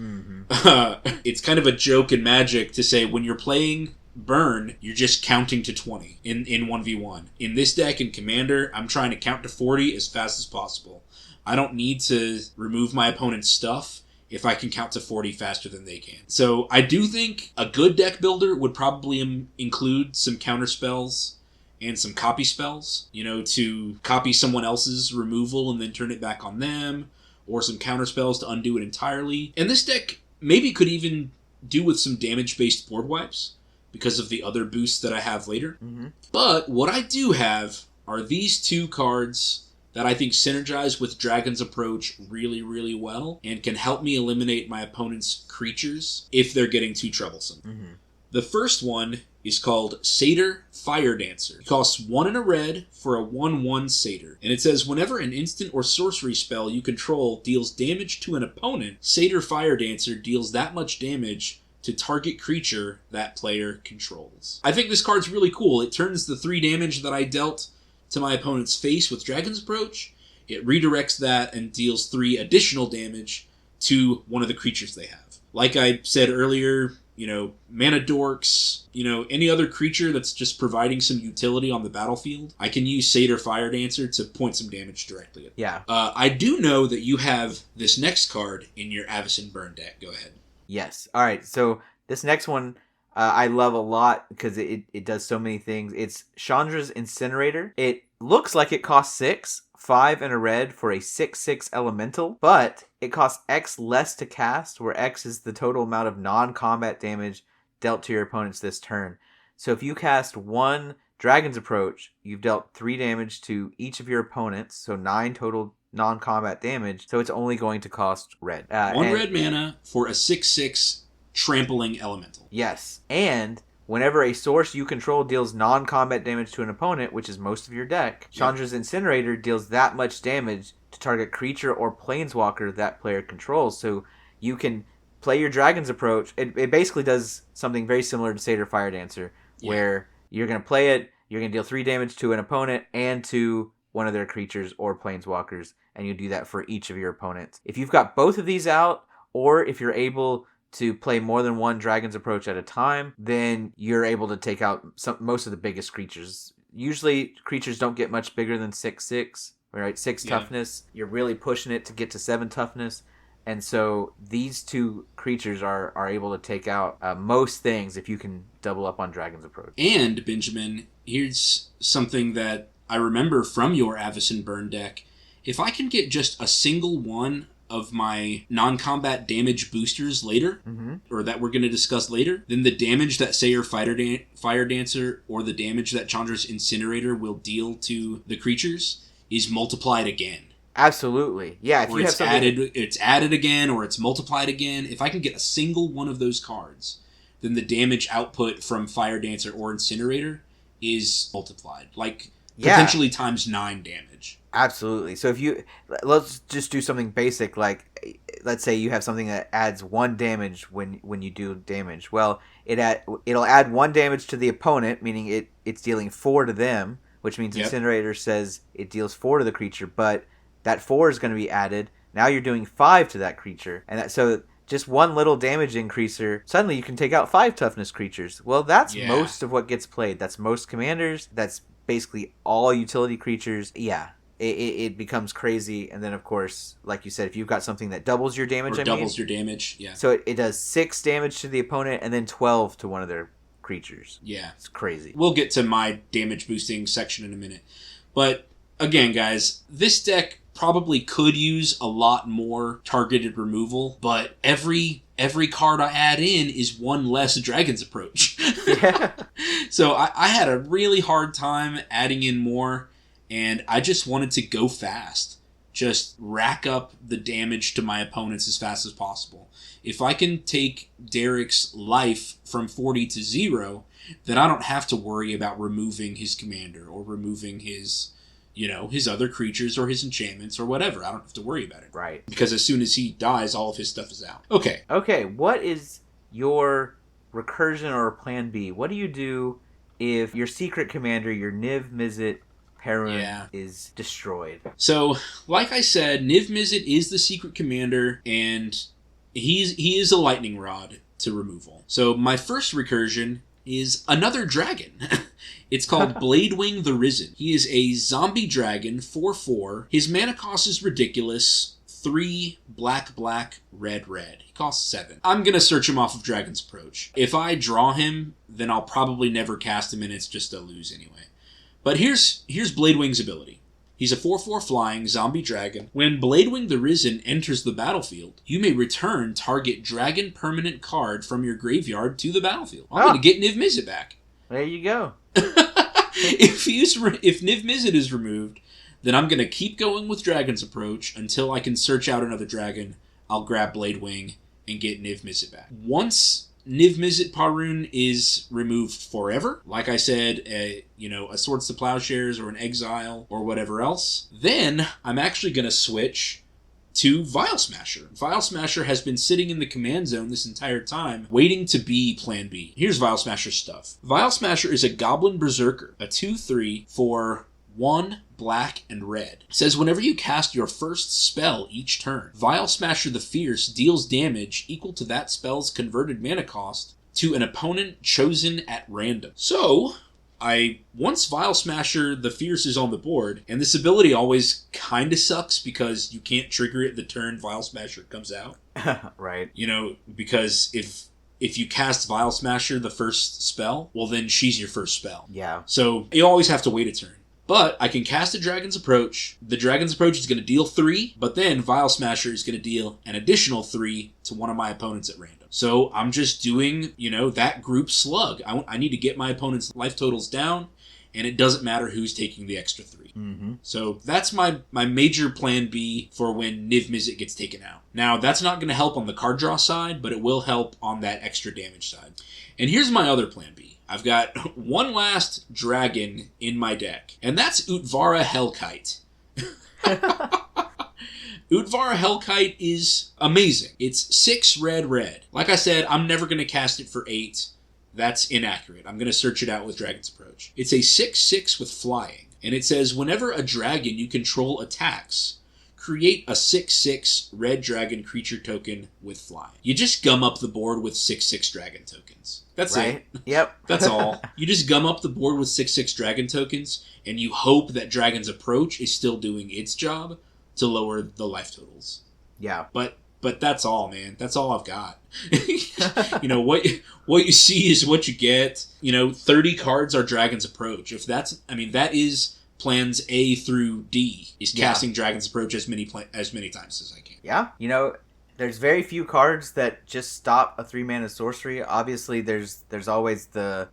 It's kind of a joke in Magic to say when you're playing burn, you're just counting to 20 in 1v1. In this deck, in Commander, I'm trying to count to 40 as fast as possible. I don't need to remove my opponent's stuff if I can count to 40 faster than they can. So I do think a good deck builder would probably include some counter spells and some copy spells, to copy someone else's removal and then turn it back on them, or some counter spells to undo it entirely. And this deck maybe could even do with some damage-based board wipes because of the other boosts that I have later. Mm-hmm. But what I do have are these two cards that I think synergize with Dragon's Approach really, really well and can help me eliminate my opponent's creatures if they're getting too troublesome. Mm-hmm. The first one is called Satyr Fire Dancer. It costs 1 and a red for a 1/1 Satyr. And it says, whenever an instant or sorcery spell you control deals damage to an opponent, Satyr Fire Dancer deals that much damage to target creature that player controls. I think this card's really cool. It turns the 3 damage that I dealt to my opponent's face with Dragon's Approach. It redirects that and deals 3 additional damage to one of the creatures they have. Like I said earlier, mana dorks, any other creature that's just providing some utility on the battlefield, I can use Satyr Fire Dancer to point some damage directly at them. Yeah. I do know that you have this next card in your Avacyn Burn deck. Go ahead. Yes. All right. So this next one I love a lot because it does so many things. It's Chandra's Incinerator. It looks like it costs 6, 5 and a red for a 6/6 elemental, but it costs X less to cast, where X is the total amount of non-combat damage dealt to your opponents this turn. So if you cast 1 Dragon's Approach, you've dealt 3 damage to each of your opponents, so 9 total non-combat damage, so it's only going to cost red. 1 red mana for a 6/6 trampling elemental. Yes, and whenever a source you control deals non-combat damage to an opponent, which is most of your deck, Chandra's Incinerator deals that much damage to target creature or planeswalker that player controls. So you can play your Dragon's Approach. It basically does something very similar to Satyr Fire Dancer, where you're going to play it, you're going to deal 3 damage to an opponent and to one of their creatures or planeswalkers, and you do that for each of your opponents. If you've got both of these out, or if you're able to play more than 1 Dragon's Approach at a time, then you're able to take out most of the biggest creatures. Usually, creatures don't get much bigger than 6/6, right? 6 toughness. You're really pushing it to get to 7 toughness. And so these 2 creatures are able to take out most things if you can double up on Dragon's Approach. And, Benjamin, here's something that I remember from your Avacyn Burn deck. If I can get just a single one of my non-combat damage boosters later, or that we're going to discuss later, then the damage that Satyr Fire Dancer or the damage that Chandra's Incinerator will deal to the creatures is multiplied again. Absolutely. Yeah, if or you it's have something... it's added again, or it's multiplied again. If I can get a single one of those cards, then the damage output from Fire Dancer or Incinerator is multiplied. Potentially times 9 damage. Absolutely. So let's just do something basic, like let's say you have something that adds 1 damage when you do damage. Well, it'll add 1 damage to the opponent, meaning it's dealing 4 to them, which means Incinerator says it deals 4 to the creature, but that 4 is going to be added. Now you're doing 5 to that creature, and so just 1 little damage increaser, suddenly you can take out 5 toughness creatures. Well, that's most of what gets played. That's most commanders. That's basically all utility creatures. Yeah. It becomes crazy, and then of course, like you said, if you've got something that doubles your damage, your damage, So it does 6 damage to the opponent, and then 12 to one of their creatures. Yeah, it's crazy. We'll get to my damage boosting section in a minute, but again, guys, this deck probably could use a lot more targeted removal, but every card I add in is 1 less Dragon's Approach. Yeah. So I had a really hard time adding in more. And I just wanted to go fast. Just rack up the damage to my opponents as fast as possible. If I can take Derek's life from 40 to 0, then I don't have to worry about removing his commander or removing his other creatures or his enchantments or whatever. I don't have to worry about it. Right. Because as soon as he dies, all of his stuff is out. Okay. Okay, what is your recursion or plan B? What do you do if your secret commander, your Niv-Mizzet Parun is destroyed? So, like I said, Niv-Mizzet is the secret commander, and he is a lightning rod to removal. So my first recursion is another dragon. It's called Bladewing the Risen. He is a zombie dragon, 4/4. His mana cost is ridiculous. 3 black, black, red, red. He costs 7. I'm going to search him off of Dragon's Approach. If I draw him, then I'll probably never cast him, and it's just a lose anyway. But here's Bladewing's ability. He's a 4/4 flying zombie dragon. When Bladewing the Risen enters the battlefield, you may return target dragon permanent card from your graveyard to the battlefield. I'm going to get Niv-Mizzet back. There you go. If Niv-Mizzet is removed, then I'm going to keep going with Dragon's Approach until I can search out another dragon. I'll grab Bladewing and get Niv-Mizzet back. Once Niv-Mizzet Parun is removed forever, like I said, a Swords to Plowshares or an Exile or whatever else, then I'm actually going to switch to Vial Smasher. Vial Smasher has been sitting in the command zone this entire time, waiting to be Plan B. Here's Vial Smasher's stuff. Vial Smasher is a Goblin Berserker, a 2/3 for 1 black and red. It says whenever you cast your first spell each turn, Vial Smasher the Fierce deals damage equal to that spell's converted mana cost to an opponent chosen at random. So, once Vial Smasher the Fierce is on the board, and this ability always kinda sucks because you can't trigger it the turn Vial Smasher comes out. Right. Because if you cast Vial Smasher the first spell, well then she's your first spell. Yeah. So you always have to wait a turn. But I can cast a Dragon's Approach. The Dragon's Approach is going to deal 3, but then Vial Smasher is going to deal an additional 3 to one of my opponents at random. So I'm just doing, that group slug. I need to get my opponent's life totals down, and it doesn't matter who's taking the extra 3. Mm-hmm. So that's my major plan B for when Niv-Mizzet gets taken out. Now, that's not going to help on the card draw side, but it will help on that extra damage side. And here's my other plan B. I've got one last dragon in my deck, and that's Utvara Hellkite. Utvara Hellkite is amazing. It's 6 red, red. Like I said, I'm never going to cast it for 8. That's inaccurate. I'm going to search it out with Dragon's Approach. It's a 6/6 with flying, and it says whenever a dragon you control attacks, create a 6/6 red dragon creature token with flying. You just gum up the board with 6/6 dragon tokens. That's right? it. Yep. That's all. You just gum up the board with 6/6 dragon tokens, and you hope that Dragon's Approach is still doing its job to lower the life totals. Yeah. But that's all, man. That's all I've got. What you see is what you get. 30 cards are Dragon's Approach. That is plans A through D, is casting Dragon's Approach as many times as I can. Yeah. There's very few cards that just stop a 3-mana sorcery. Obviously, there's always the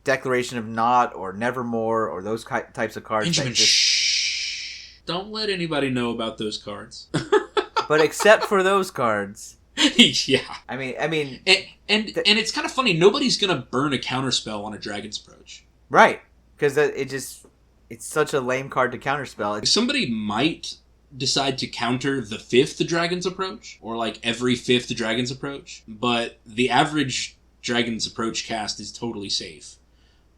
Declaration of Naught or Nevermore or those types of cards. Benjamin, shh. Don't let anybody know about those cards. But except for those cards. Yeah. I mean, and it's kind of funny. Nobody's gonna burn a counterspell on a Dragon's Approach, right? Because it's such a lame card to counterspell. Somebody might decide to counter the 5th Dragon's Approach, or like every 5th Dragon's Approach, but the average Dragon's Approach cast is totally safe,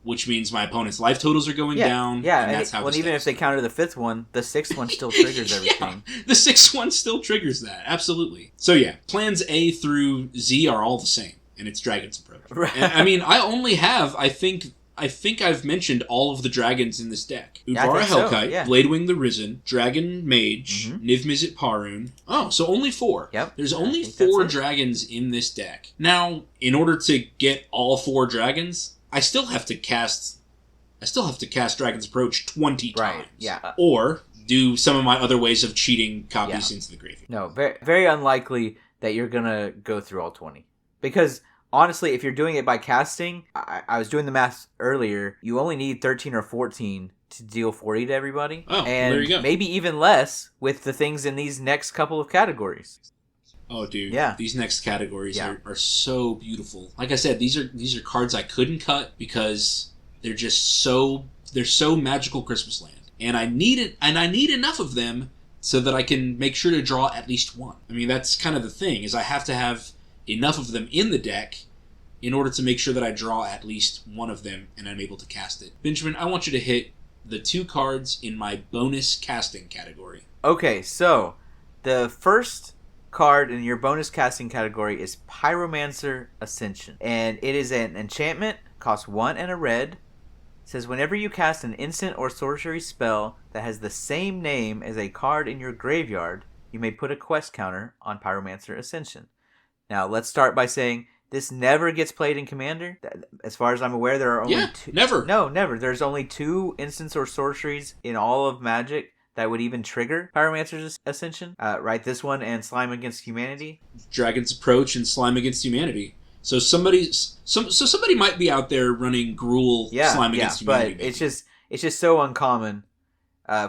which means my opponent's life totals are going down. Yeah, and that's how. Well, even if they counter the 5th one, the 6th one still triggers everything. Yeah, the 6th one still triggers that. Absolutely. So yeah, plans A through Z are all the same, and it's Dragon's Approach. Right. And, I only have, I think I've mentioned all of the dragons in this deck. Utvara Hellkite, Bladewing the Risen, Dragon Mage, Niv-Mizzet Parun. Oh, so only 4. Yep. There's only 4 dragons in this deck. Now, in order to get all 4 dragons, I still have to cast Dragon's Approach 20 times. Right, yeah. Or do some of my other ways of cheating copies into the graveyard. No, very, very unlikely that you're going to go through all 20. Because honestly, if you're doing it by casting, I was doing the math earlier, you only need 13 or 14 to deal 40 to everybody. Oh, and there you go. Maybe even less with the things in these next couple of categories. Oh, dude. Yeah. These next categories are so beautiful. Like I said, these are cards I couldn't cut because they're just they're so magical Christmas Land. And I need enough of them so that I can make sure to draw at least one. I mean, that's kind of the thing, is I have to have enough of them in the deck in order to make sure that I draw at least one of them and I'm able to cast it. Benjamin, I want you to hit the 2 cards in my bonus casting category. Okay, so the first card in your bonus casting category is Pyromancer Ascension. And it is an enchantment Costs 1 and a red. It says whenever you cast an instant or sorcery spell that has the same name as a card in your graveyard, you may put a quest counter on Pyromancer Ascension. Now, let's start by saying this never gets played in Commander. As far as I'm aware, there are only 2. Never. No, never. There's only 2 instants or sorceries in all of Magic that would even trigger Pyromancer's Ascension. Right, this one and Slime Against Humanity. Dragon's Approach and Slime Against Humanity. So somebody might be out there running Gruul Slime Against Humanity. But it's just so uncommon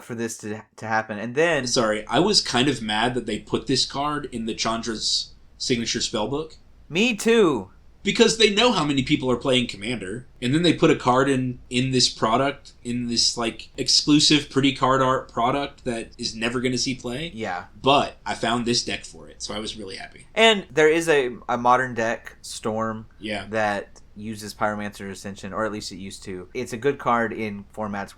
for this to happen. And then... Sorry, I was kind of mad that they put this card in the Chandra's signature spellbook. Me too. Because they know how many people are playing Commander, and then they put a card in this product, in this like exclusive pretty card art product that is never going to see play. Yeah. But I found this deck for it, so I was really happy. And there is a modern deck, Storm, that uses Pyromancer Ascension, or at least it used to. It's a good card in formats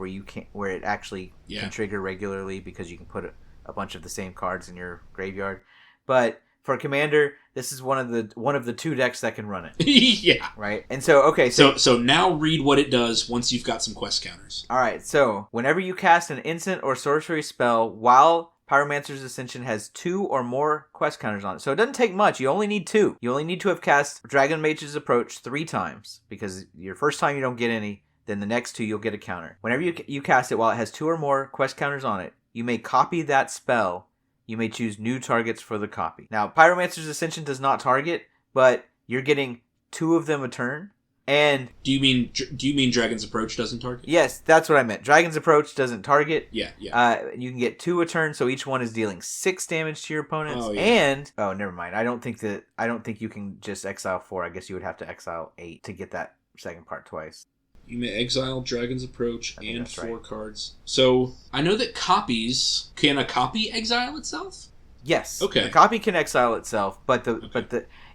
where it actually can trigger regularly because you can put a bunch of the same cards in your graveyard. But for Commander, this is one of the 2 decks that can run it. Yeah. Right? And so, okay. So now read what it does once you've got some quest counters. Alright, so whenever you cast an instant or sorcery spell while Pyromancer's Ascension has 2 or more quest counters on it. So it doesn't take much. You only need 2. You only need to have cast Dragon Mage's Approach 3 times. Because your first time you don't get any, then the next 2 you'll get a counter. Whenever you cast it while it has 2 or more quest counters on it, you may copy that spell. You may choose new targets for the copy. Now, Pyromancer's Ascension does not target, but you're getting 2 of them a turn. And do you mean Dragon's Approach doesn't target? Yes, that's what I meant. Dragon's Approach doesn't target. Yeah. You can get 2 a turn, so each one is dealing 6 damage to your opponents. Oh, yeah. And never mind. I don't think you can just exile 4. I guess you would have to exile 8 to get that second part twice. You may exile Dragon's Approach and 4 cards. So, I know that copies... Can a copy exile itself? Yes. Okay. The copy can exile itself, but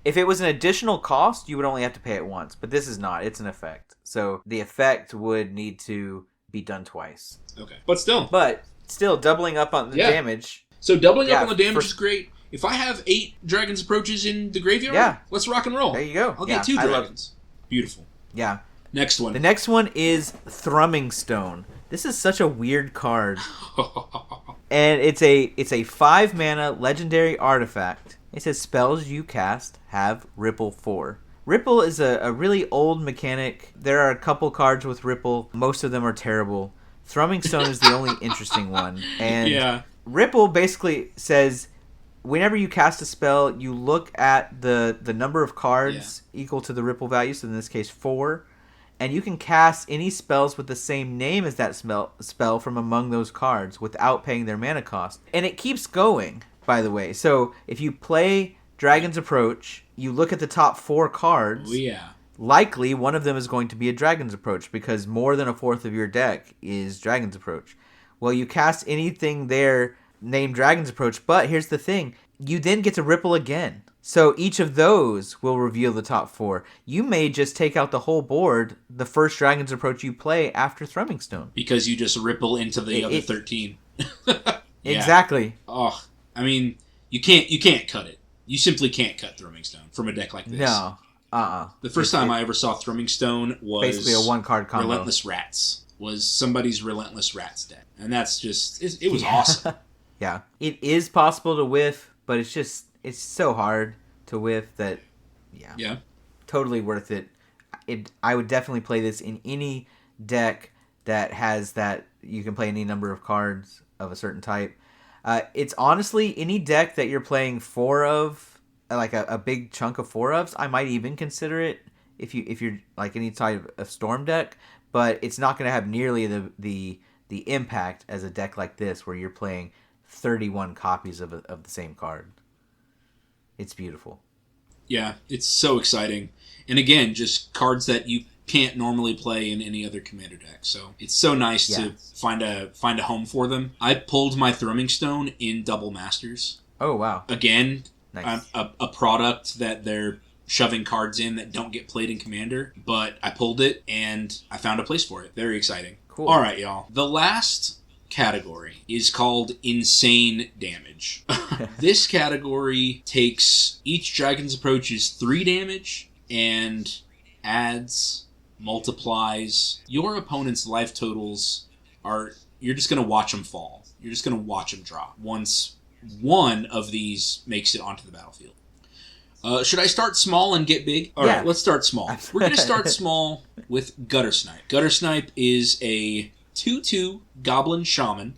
if it was an additional cost, you would only have to pay it once. But this is not. It's an effect. So, the effect would need to be done twice. Okay. But still, doubling up on the damage. So, doubling up on the damage is great. If I have 8 Dragon's Approaches in the graveyard, let's rock and roll. There you go. I'll get 2 dragons. Beautiful. Yeah. Next one. The next one is Thrumming Stone. This is such a weird card. And it's a 5 mana legendary artifact. It says spells you cast have Ripple 4. Ripple is a really old mechanic. There are a couple cards with Ripple. Most of them are terrible. Thrumming Stone is the only interesting one. And Ripple basically says whenever you cast a spell, you look at the number of cards equal to the Ripple value. So in this case, 4. And you can cast any spells with the same name as that spell from among those cards without paying their mana cost. And it keeps going, by the way. So if you play Dragon's Approach, you look at the top 4 cards. Oh, yeah. Likely one of them is going to be a Dragon's Approach because more than a fourth of your deck is Dragon's Approach. Well, you cast anything there named Dragon's Approach, but here's the thing. You then get to Ripple again. So each of those will reveal the top 4. You may just take out the whole board the first Dragon's Approach you play after Thrumming Stone. Because you just ripple into the other 13. Exactly. Oh, I mean, you can't cut it. You simply can't cut Thrumming Stone from a deck like this. No. The first time I ever saw Thrumming Stone was... basically a 1-card combo. Relentless Rats. Was somebody's Relentless Rats deck. And that's just... It was awesome. Yeah. It is possible to whiff, but it's so hard to whiff that, yeah, totally worth it. I would definitely play this in any deck that has that you can play any number of cards of a certain type. It's honestly any deck that you're playing 4 of, like a big chunk of 4 ofs. I might even consider it if you're like any type of Storm deck, but it's not going to have nearly the impact as a deck like this where you're playing 31 copies of the same card. It's beautiful. Yeah, it's so exciting. And again, just cards that you can't normally play in any other Commander deck. So it's so nice to find a home for them. I pulled my Thrumming Stone in Double Masters. Oh, wow. Again, nice. a product that they're shoving cards in that don't get played in Commander. But I pulled it, and I found a place for it. Very exciting. Cool. All right, y'all. The last category is called Insane Damage. This category takes each Dragon's Approach is 3 damage and adds multiplies your opponent's life totals. You're just going to watch them fall. You're just going to watch them drop once one of these makes it onto the battlefield. Should I start small and get big? All right, let's start small. We're going to start small with Gutter Snipe. Gutter Snipe is a 2/2 Goblin Shaman,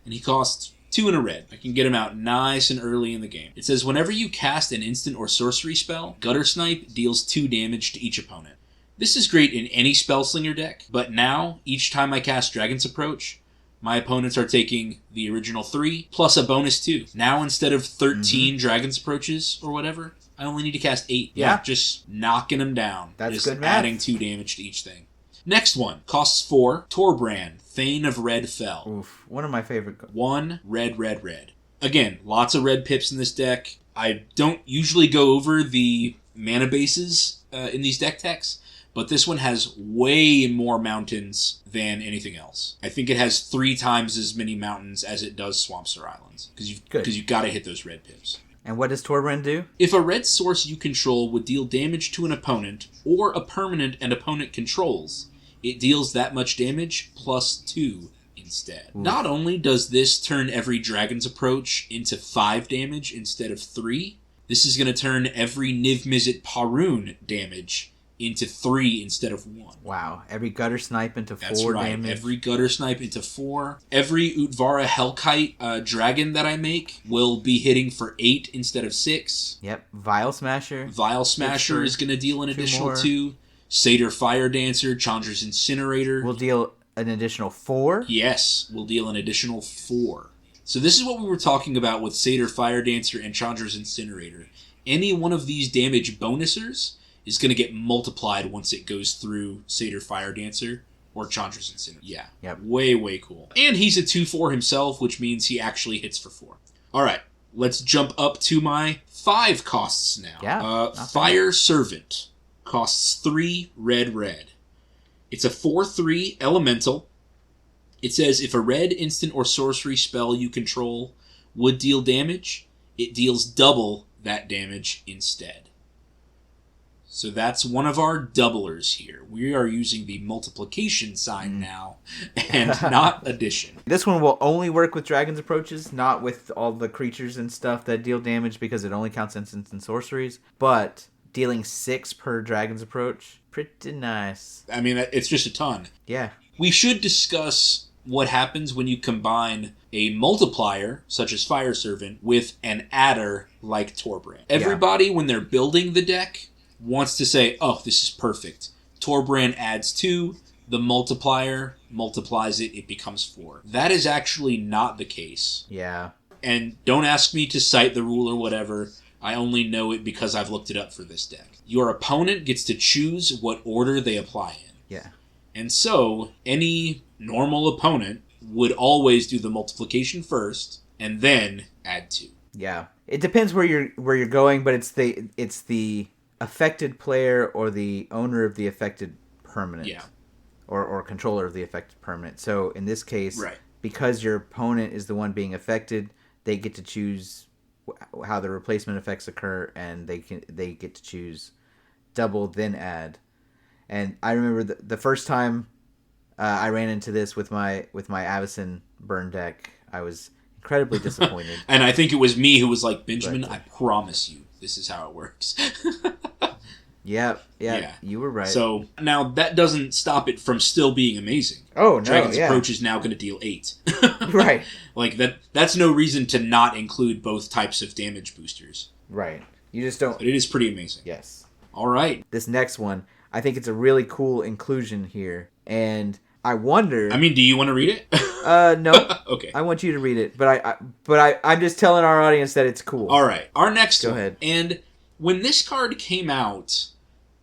and he costs 2 and a red. I can get him out nice and early in the game. It says, whenever you cast an instant or sorcery spell, Gutter Snipe deals 2 damage to each opponent. This is great in any Spellslinger deck, but now, each time I cast Dragon's Approach, my opponents are taking the original 3 plus a bonus 2. Now, instead of 13 Dragon's Approaches or whatever, I only need to cast 8. Yeah. Just knocking them down. That's just good math. adding 2 damage to each thing. Next one, costs 4. Torbrand, Thane of Red Fell. Oof, one of my favorite. 1 red, red, red. Again, lots of red pips in this deck. I don't usually go over the mana bases in these deck techs, but this one has way more mountains than anything else. I think it has 3 times as many mountains as it does swamps or islands, because you've got to hit those red pips. And what does Torbrand do? If a red source you control would deal damage to an opponent, or a permanent an opponent controls, it deals that much damage plus 2 instead. Oof. Not only does this turn every Dragon's Approach into 5 damage instead of 3, this is going to turn every Niv-Mizzet Parun damage into 3 instead of 1. Wow. Every Gutter Snipe into 4 That's right. damage. Every Gutter Snipe into 4. Every Utvara Hellkite dragon that I make will be hitting for 8 instead of 6. Yep. Vile Smasher. Vile Smasher is going to deal an additional 2. Satyr Fire Dancer, Chandra's Incinerator. Will deal an additional 4? Yes, will deal an additional 4. So this is what we were talking about with Satyr Fire Dancer and Chandra's Incinerator. Any one of these damage bonusers is going to get multiplied once it goes through Satyr Fire Dancer or Chandra's Incinerator. Yeah, yep. Way, way cool. And he's a 2/4 himself, which means he actually hits for 4. All right, let's jump up to my 5 costs now. Yeah. Fire Servant costs 3 red, red. It's a 4/3 elemental. It says if a red instant or sorcery spell you control would deal damage, it deals double that damage instead. So that's one of our doublers here. We are using the multiplication sign now, and not addition. This one will only work with Dragon's Approaches, not with all the creatures and stuff that deal damage, because it only counts instants and sorceries. But dealing 6 per Dragon's Approach, pretty nice. I mean, it's just a ton. Yeah. We should discuss what happens when you combine a multiplier, such as Fire Servant, with an adder like Torbrand. Everybody, when they're building the deck, wants to say, oh, this is perfect. Torbrand adds 2, the multiplier multiplies it, it becomes 4. That is actually not the case. Yeah. And don't ask me to cite the rule or whatever. I only know it because I've looked it up for this deck. Your opponent gets to choose what order they apply in. Yeah. And so, any normal opponent would always do the multiplication first, and then add 2. Yeah. It depends where you're going, but it's the affected player or the owner of the affected permanent. Yeah. Or controller of the affected permanent. So in this case, right, because your opponent is the one being affected, they get to choose how the replacement effects occur, and they get to choose double then add. And I remember the first time I ran into this with my Avacyn burn deck, I was incredibly disappointed. And I think it was me who was like, Benjamin, I promise you, this is how it works. Yeah, you were right. So now that doesn't stop it from still being amazing. Oh, no, Dragon's Approach is now going to deal 8. Right. Like that's no reason to not include both types of damage boosters. Right. You just don't. But it is pretty amazing. Yes. All right. This next one, I think it's a really cool inclusion here, and I wonder. I mean, do you want to read it? No. Okay. I want you to read it, but I'm just telling our audience that it's cool. All right. Our next one. Go ahead. And when this card came out,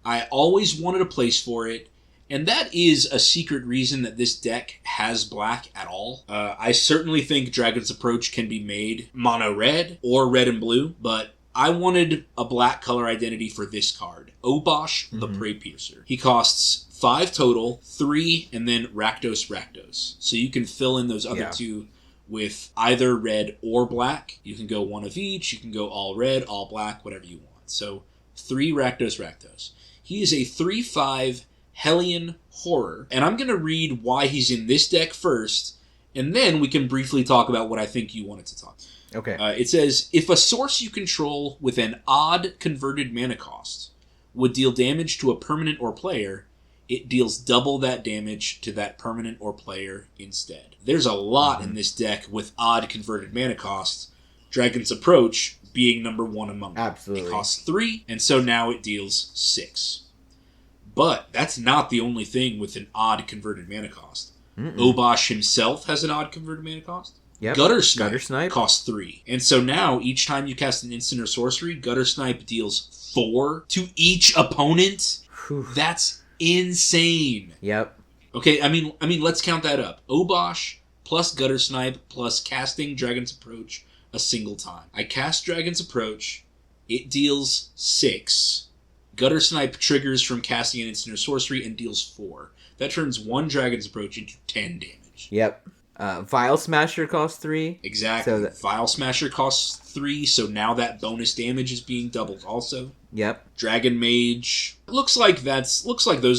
I always wanted a place for it, and that is a secret reason that this deck has black at all. I certainly think Dragon's Approach can be made mono red or red and blue, but I wanted a black color identity for this card. Obosh the Prey Piercer. He costs 5 total, 3, and then Rakdos. So you can fill in those other 2 with either red or black. You can go one of each. You can go all red, all black, whatever you want. So 3 Rakdos. He is a 3/5 Hellion Horror. And I'm going to read why he's in this deck first, and then we can briefly talk about what I think you wanted to talk about. Okay. It says, if a source you control with an odd converted mana cost would deal damage to a permanent or player, it deals double that damage to that permanent or player instead. There's a lot in this deck with odd converted mana costs. Dragon's Approach being number one among them. Absolutely. It costs 3, and so now it deals 6. But that's not the only thing with an odd converted mana cost. Obosh himself has an odd converted mana cost. Yep. Gutter Snipe costs 3. And so now, each time you cast an instant or sorcery, Gutter Snipe deals 4 to each opponent. Whew. That's insane. Yep. Okay, I mean, let's count that up. Obosh plus Gutter Snipe plus casting Dragon's Approach a single time. I cast Dragon's Approach. It deals 6. Gutter Snipe triggers from casting an instant or sorcery and deals 4. That turns 1 Dragon's Approach into 10 damage. Yep. Vial Smasher costs 3. Exactly. So Vial Smasher costs 3, so now that bonus damage is being doubled also. Yep. Dragon Mage. Looks like those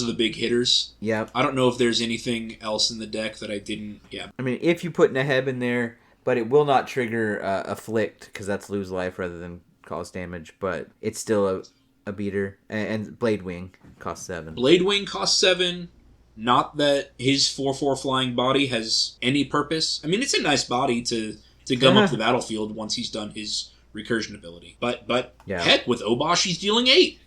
are the big hitters. Yep. I don't know if there's anything else in the deck that I didn't... Yeah. I mean, if you put Neheb in there, but it will not trigger Afflict, because that's lose life rather than cause damage, but it's still a beater. And Blade Wing costs 7. Blade Wing costs 7. Not that his 4/4 flying body has any purpose. I mean, it's a nice body to gum up the battlefield once he's done his recursion ability. But heck, with Obosh, he's dealing 8.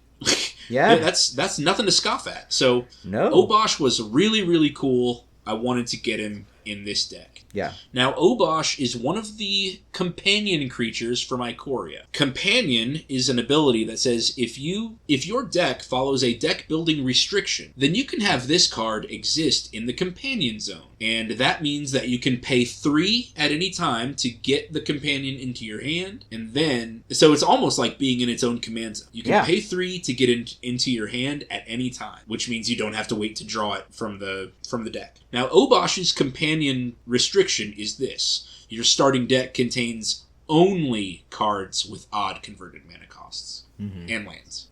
Yeah. That's nothing to scoff at. So no. Obosh was really, really cool. I wanted to get him in this deck. Yeah. Now, Obosh is one of the companion creatures from Ikoria. Companion is an ability that says if your deck follows a deck building restriction, then you can have this card exist in the companion zone. And that means that you can pay 3 at any time to get the companion into your hand, and then... So it's almost like being in its own command zone. You can pay 3 to get into your hand at any time, which means you don't have to wait to draw it from the deck. Now, Obosh's companion restriction is this. Your starting deck contains only cards with odd converted mana costs and lands.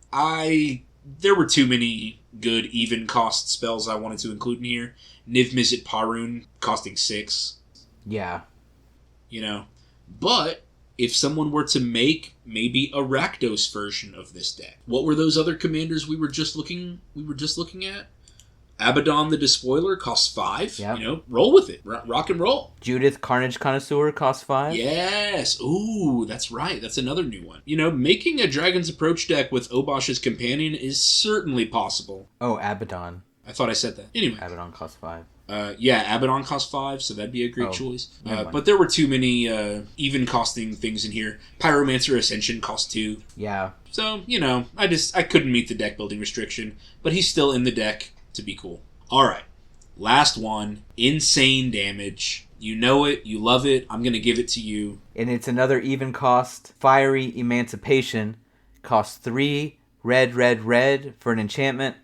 There were too many good even cost spells I wanted to include in here. Niv-Mizzet Parun costing 6. Yeah. But if someone were to make maybe a Rakdos version of this deck, what were those other commanders we were just looking at? Abaddon the Despoiler costs 5. Yep. Roll with it. Rock and roll. Judith Carnage Connoisseur costs 5. Yes. Ooh, that's right. That's another new one. Making a Dragon's Approach deck with Obosh's Companion is certainly possible. Oh, Abaddon. I thought I said that. Anyway. Abaddon costs 5. Abaddon costs 5, so that'd be a great choice. But there were too many even costing things in here. Pyromancer Ascension costs 2. Yeah. So, I couldn't meet the deck building restriction, but he's still in the deck to be cool. Alright. Last one. Insane damage. You know it. You love it. I'm going to give it to you. And it's another even cost. Fiery Emancipation costs 3 red for an enchantment.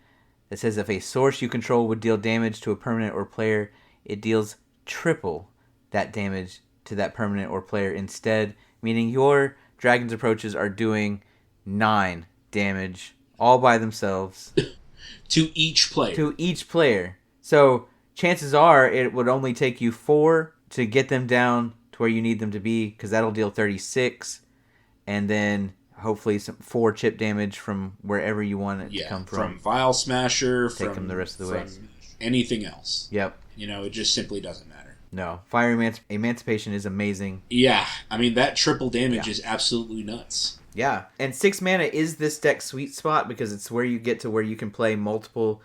It says if a source you control would deal damage to a permanent or player, it deals triple that damage to that permanent or player instead, meaning your Dragon's Approaches are doing 9 damage all by themselves. To each player. So chances are it would only take you 4 to get them down to where you need them to be, because that'll deal 36, and then... hopefully some 4 chip damage from wherever you want it to come from. From Vial Smasher, Take them the rest of the way. Anything else. Yep. It just simply doesn't matter. No. Fire Emancipation is amazing. Yeah. I mean, that triple damage is absolutely nuts. Yeah. And 6 mana is this deck's sweet spot, because it's where you get to where you can play multiple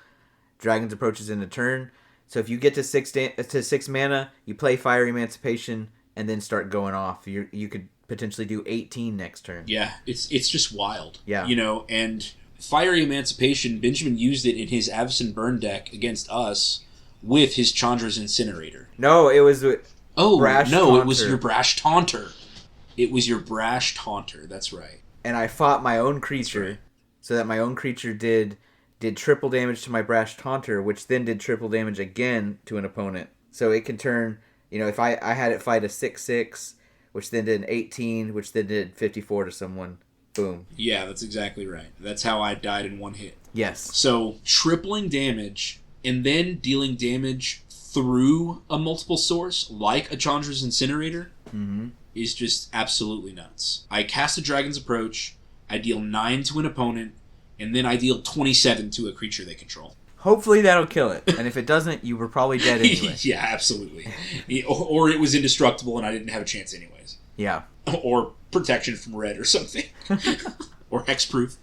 Dragon's Approaches in a turn. So if you get to 6 mana, you play Fire Emancipation, and then start going off. You could potentially do 18 next turn. Yeah, it's just wild. Yeah. And Fiery Emancipation, Benjamin used it in his Avacyn Burn deck against us with his Chandra's Incinerator. No, it was Brash Taunter. It was your Brash Taunter. It was your Brash Taunter, that's right. And I fought my own creature, so that my own creature did triple damage to my Brash Taunter, which then did triple damage again to an opponent. So it can turn, if I had it fight a 6/6, which then did an 18, which then did 54 to someone. Boom. Yeah, that's exactly right. That's how I died in one hit. Yes. So, tripling damage and then dealing damage through a multiple source, like a Chandra's Incinerator, is just absolutely nuts. I cast a Dragon's Approach, I deal 9 to an opponent, and then I deal 27 to a creature they control. Hopefully that'll kill it. And if it doesn't, you were probably dead anyway. Yeah, absolutely. Or it was indestructible and I didn't have a chance anyways. Yeah. Or protection from red or something. Or hexproof.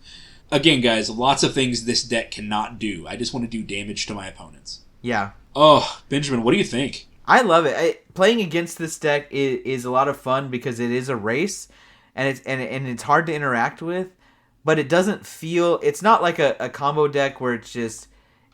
Again, guys, lots of things this deck cannot do. I just want to do damage to my opponents. Yeah. Oh, Benjamin, what do you think? I love it. Playing against this deck is a lot of fun because it is a race, and it's hard to interact with, but it doesn't feel... It's not like a combo deck where it's just...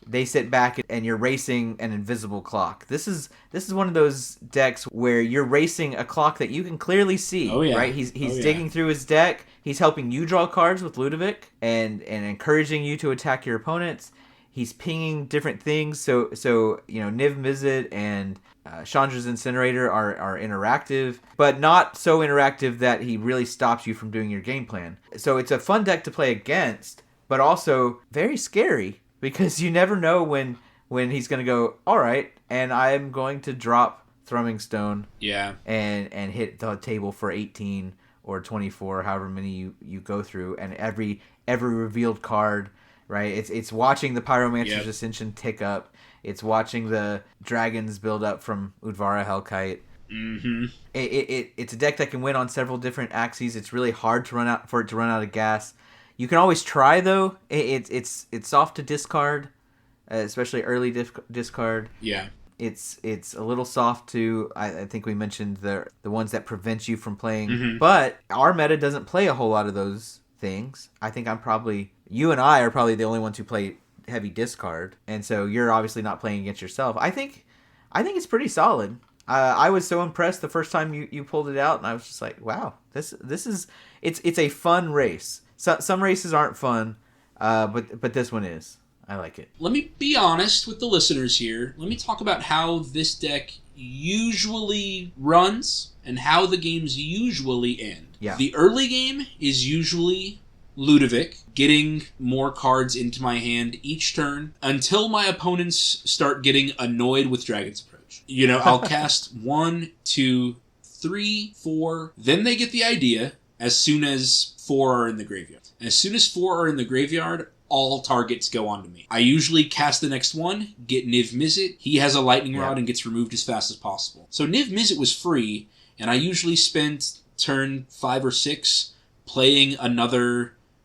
They sit back and you're racing an invisible clock. This is one of those decks where you're racing a clock that you can clearly see. Oh, yeah. Right? He's digging through his deck. He's helping you draw cards with Ludovic and encouraging you to attack your opponents. He's pinging different things. So Niv-Mizzet and Chandra's Incinerator are interactive, but not so interactive that he really stops you from doing your game plan. So it's a fun deck to play against, but also very scary. Because you never know when he's going to go, all right, and I'm going to drop Thrumming Stone and hit the table for 18 or 24, however many you go through, and every revealed card, right? It's watching the Pyromancer's Ascension tick up. It's watching the dragons build up from Udvara Hellkite. Mm-hmm. It's a deck that can win on several different axes. It's really hard to run out of gas. You can always try, though. It's soft to discard, especially early discard. Yeah. It's a little soft to, I think we mentioned the ones that prevent you from playing. Mm-hmm. But our meta doesn't play a whole lot of those things. I think you and I are probably the only ones who play heavy discard. And so you're obviously not playing against yourself. I think it's pretty solid. I was so impressed the first time you pulled it out, and I was just like, wow, this is it's a fun race. Some races aren't fun, but this one is. I like it. Let me be honest with the listeners here. Let me talk about how this deck usually runs and how the games usually end. Yeah. The early game is usually Ludovic getting more cards into my hand each turn until my opponents start getting annoyed with Dragon's Approach. I'll cast 1, 2, 3, 4. Then they get the idea as soon as 4 are in the graveyard. As soon as 4 are in the graveyard, all targets go onto me. I usually cast the next one, get Niv-Mizzet. He has a lightning rod and gets removed as fast as possible. So Niv-Mizzet was free, and I usually spent turn 5 or 6 playing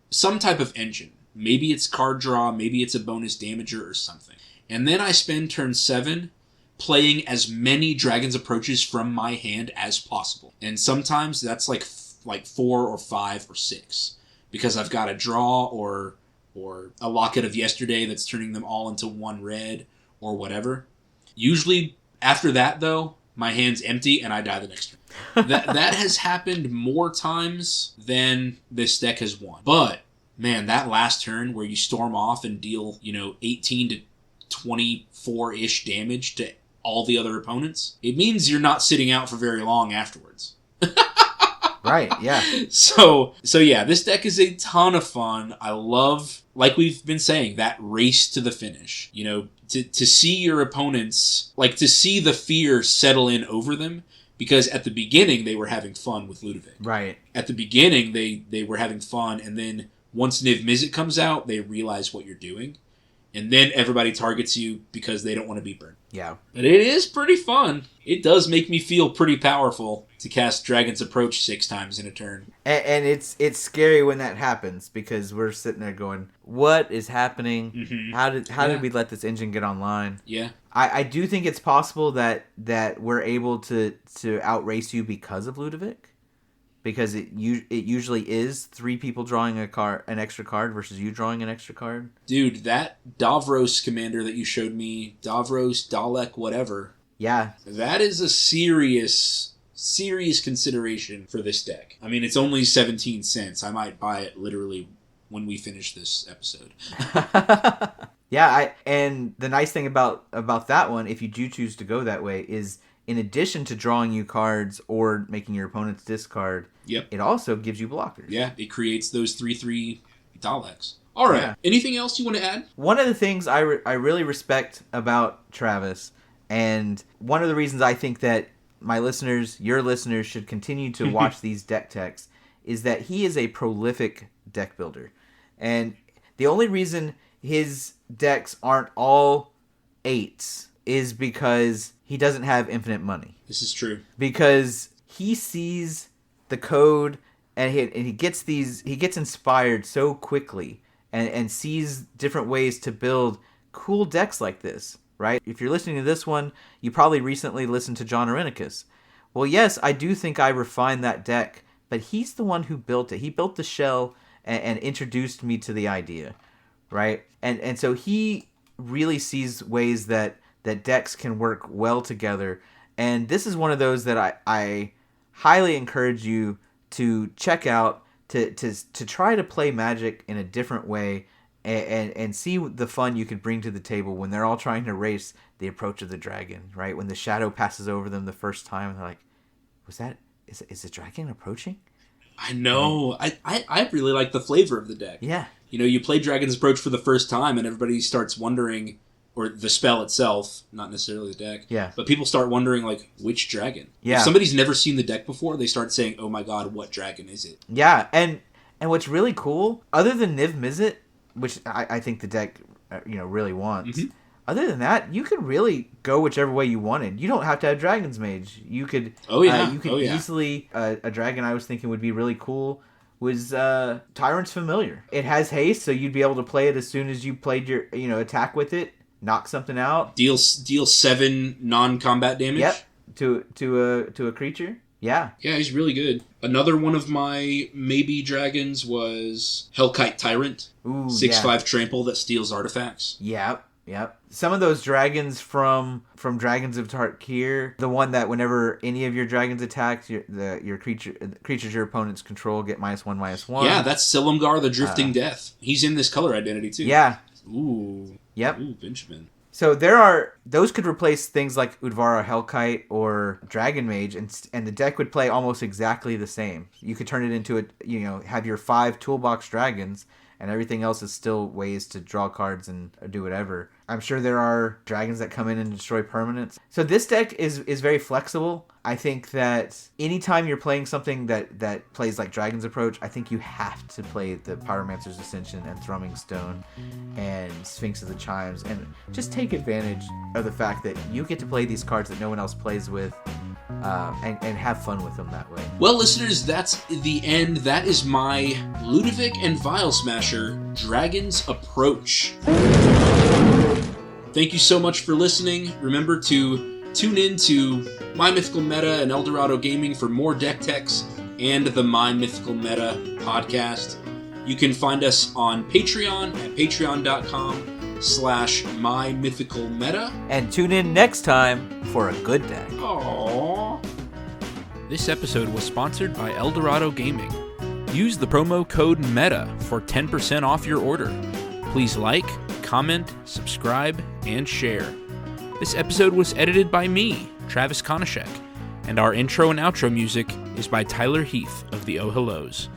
some type of engine. Maybe it's card draw, maybe it's a bonus damager or something. And then I spend turn 7 playing as many Dragon's Approaches from my hand as possible. And sometimes that's like 4 or 5 or 6. Because I've got a draw or a Locket of Yesterday that's turning them all into 1 red or whatever. Usually after that, though, my hand's empty and I die the next turn. That has happened more times than this deck has won. But, man, that last turn where you storm off and deal, 18 to 24-ish damage to all the other opponents, it means you're not sitting out for very long afterwards. Right, yeah. So yeah, this deck is a ton of fun. I love, like we've been saying, that race to the finish. To see your opponents, to see the fear settle in over them, because at the beginning they were having fun with Ludovic. Right. At the beginning they were having fun, and then once Niv-Mizzet comes out, they realize what you're doing. And then everybody targets you because they don't want to be burned. Yeah. But it is pretty fun. It does make me feel pretty powerful to cast Dragon's Approach 6 times in a turn. And it's scary when that happens because we're sitting there going, what is happening? Mm-hmm. How did we let this engine get online? Yeah. I do think it's possible that we're able to outrace you because of Ludovic. Because it usually is 3 people drawing an extra card versus you drawing an extra card. Dude, that Davros commander that you showed me, Davros, Dalek, whatever. Yeah. That is a serious consideration for this deck. I mean, it's only 17 cents. I might buy it literally when we finish this episode. Yeah, and the nice thing about that one, if you do choose to go that way, is in addition to drawing you cards or making your opponents discard, it also gives you blockers. Yeah, it creates those 3/3 Daleks. All right. Yeah. Anything else you want to add? One of the things I really respect about Travis, and one of the reasons I think that my listeners, your listeners, should continue to watch these deck techs, is that he is a prolific deck builder. And the only reason his decks aren't all 8s is because he doesn't have infinite money. This is true. Because he sees the code and he gets inspired so quickly and sees different ways to build cool decks like this, right? If you're listening to this one, you probably recently listened to John Arenicus. Well, yes, I do think I refined that deck, but he's the one who built it. He built the shell and introduced me to the idea, right? And so he really sees ways that decks can work well together. And this is one of those that I highly encourage you to check out, to try to play Magic in a different way and see the fun you could bring to the table when they're all trying to race the approach of the dragon, right? When the shadow passes over them the first time, and they're like, is the dragon approaching? I know. I really like the flavor of the deck. Yeah. You know, you play Dragon's Approach for the first time, and everybody starts wondering, or the spell itself, not necessarily the deck. Yeah. But people start wondering, like, which dragon? Yeah. If somebody's never seen the deck before, they start saying, oh my god, what dragon is it? Yeah, and what's really cool, other than Niv-Mizzet, which I think the deck really wants, other than that, you could really go whichever way you wanted. You don't have to have Dragon's Mage. You could easily, a dragon I was thinking would be really cool was Tyrant's Familiar. It has haste, so you'd be able to play it as soon as you played your attack with it, knock something out. Deal 7 non-combat damage. Yep, to a creature. Yeah. Yeah, he's really good. Another one of my maybe dragons was Hellkite Tyrant. Ooh, 6/5 trample that steals artifacts. Yep. Some of those dragons from Dragons of Tarkir, the one that whenever any of your dragons attack, your creatures your opponents control get -1/-1. Yeah, that's Silumgar the Drifting Death. He's in this color identity too. Yeah. Ooh. Yep. Ooh, Benjamin. So those could replace things like Udvara Hellkite or Dragon Mage, and the deck would play almost exactly the same. You could turn it into have your 5 toolbox dragons, and everything else is still ways to draw cards and do whatever. I'm sure there are dragons that come in and destroy permanents. So this deck is very flexible. I think that anytime you're playing something that plays like Dragon's Approach, I think you have to play the Pyromancer's Ascension and Thrumming Stone and Sphinx of the Chimes, and just take advantage of the fact that you get to play these cards that no one else plays with, and have fun with them that way. Well, listeners, that's the end. That is my Ludovic and Vial Smasher Dragon's Approach. Thank you so much for listening. Remember to tune in to My Mythical Meta and Eldorado Gaming for more deck techs and the My Mythical Meta podcast. You can find us on Patreon at patreon.com/mymythicalmeta. And tune in next time for a good deck. Aww. This episode was sponsored by Eldorado Gaming. Use the promo code META for 10% off your order. Please like, comment, subscribe, and share. This episode was edited by me, Travis Konishek, and our intro and outro music is by Tyler Heath of the Oh Hellos.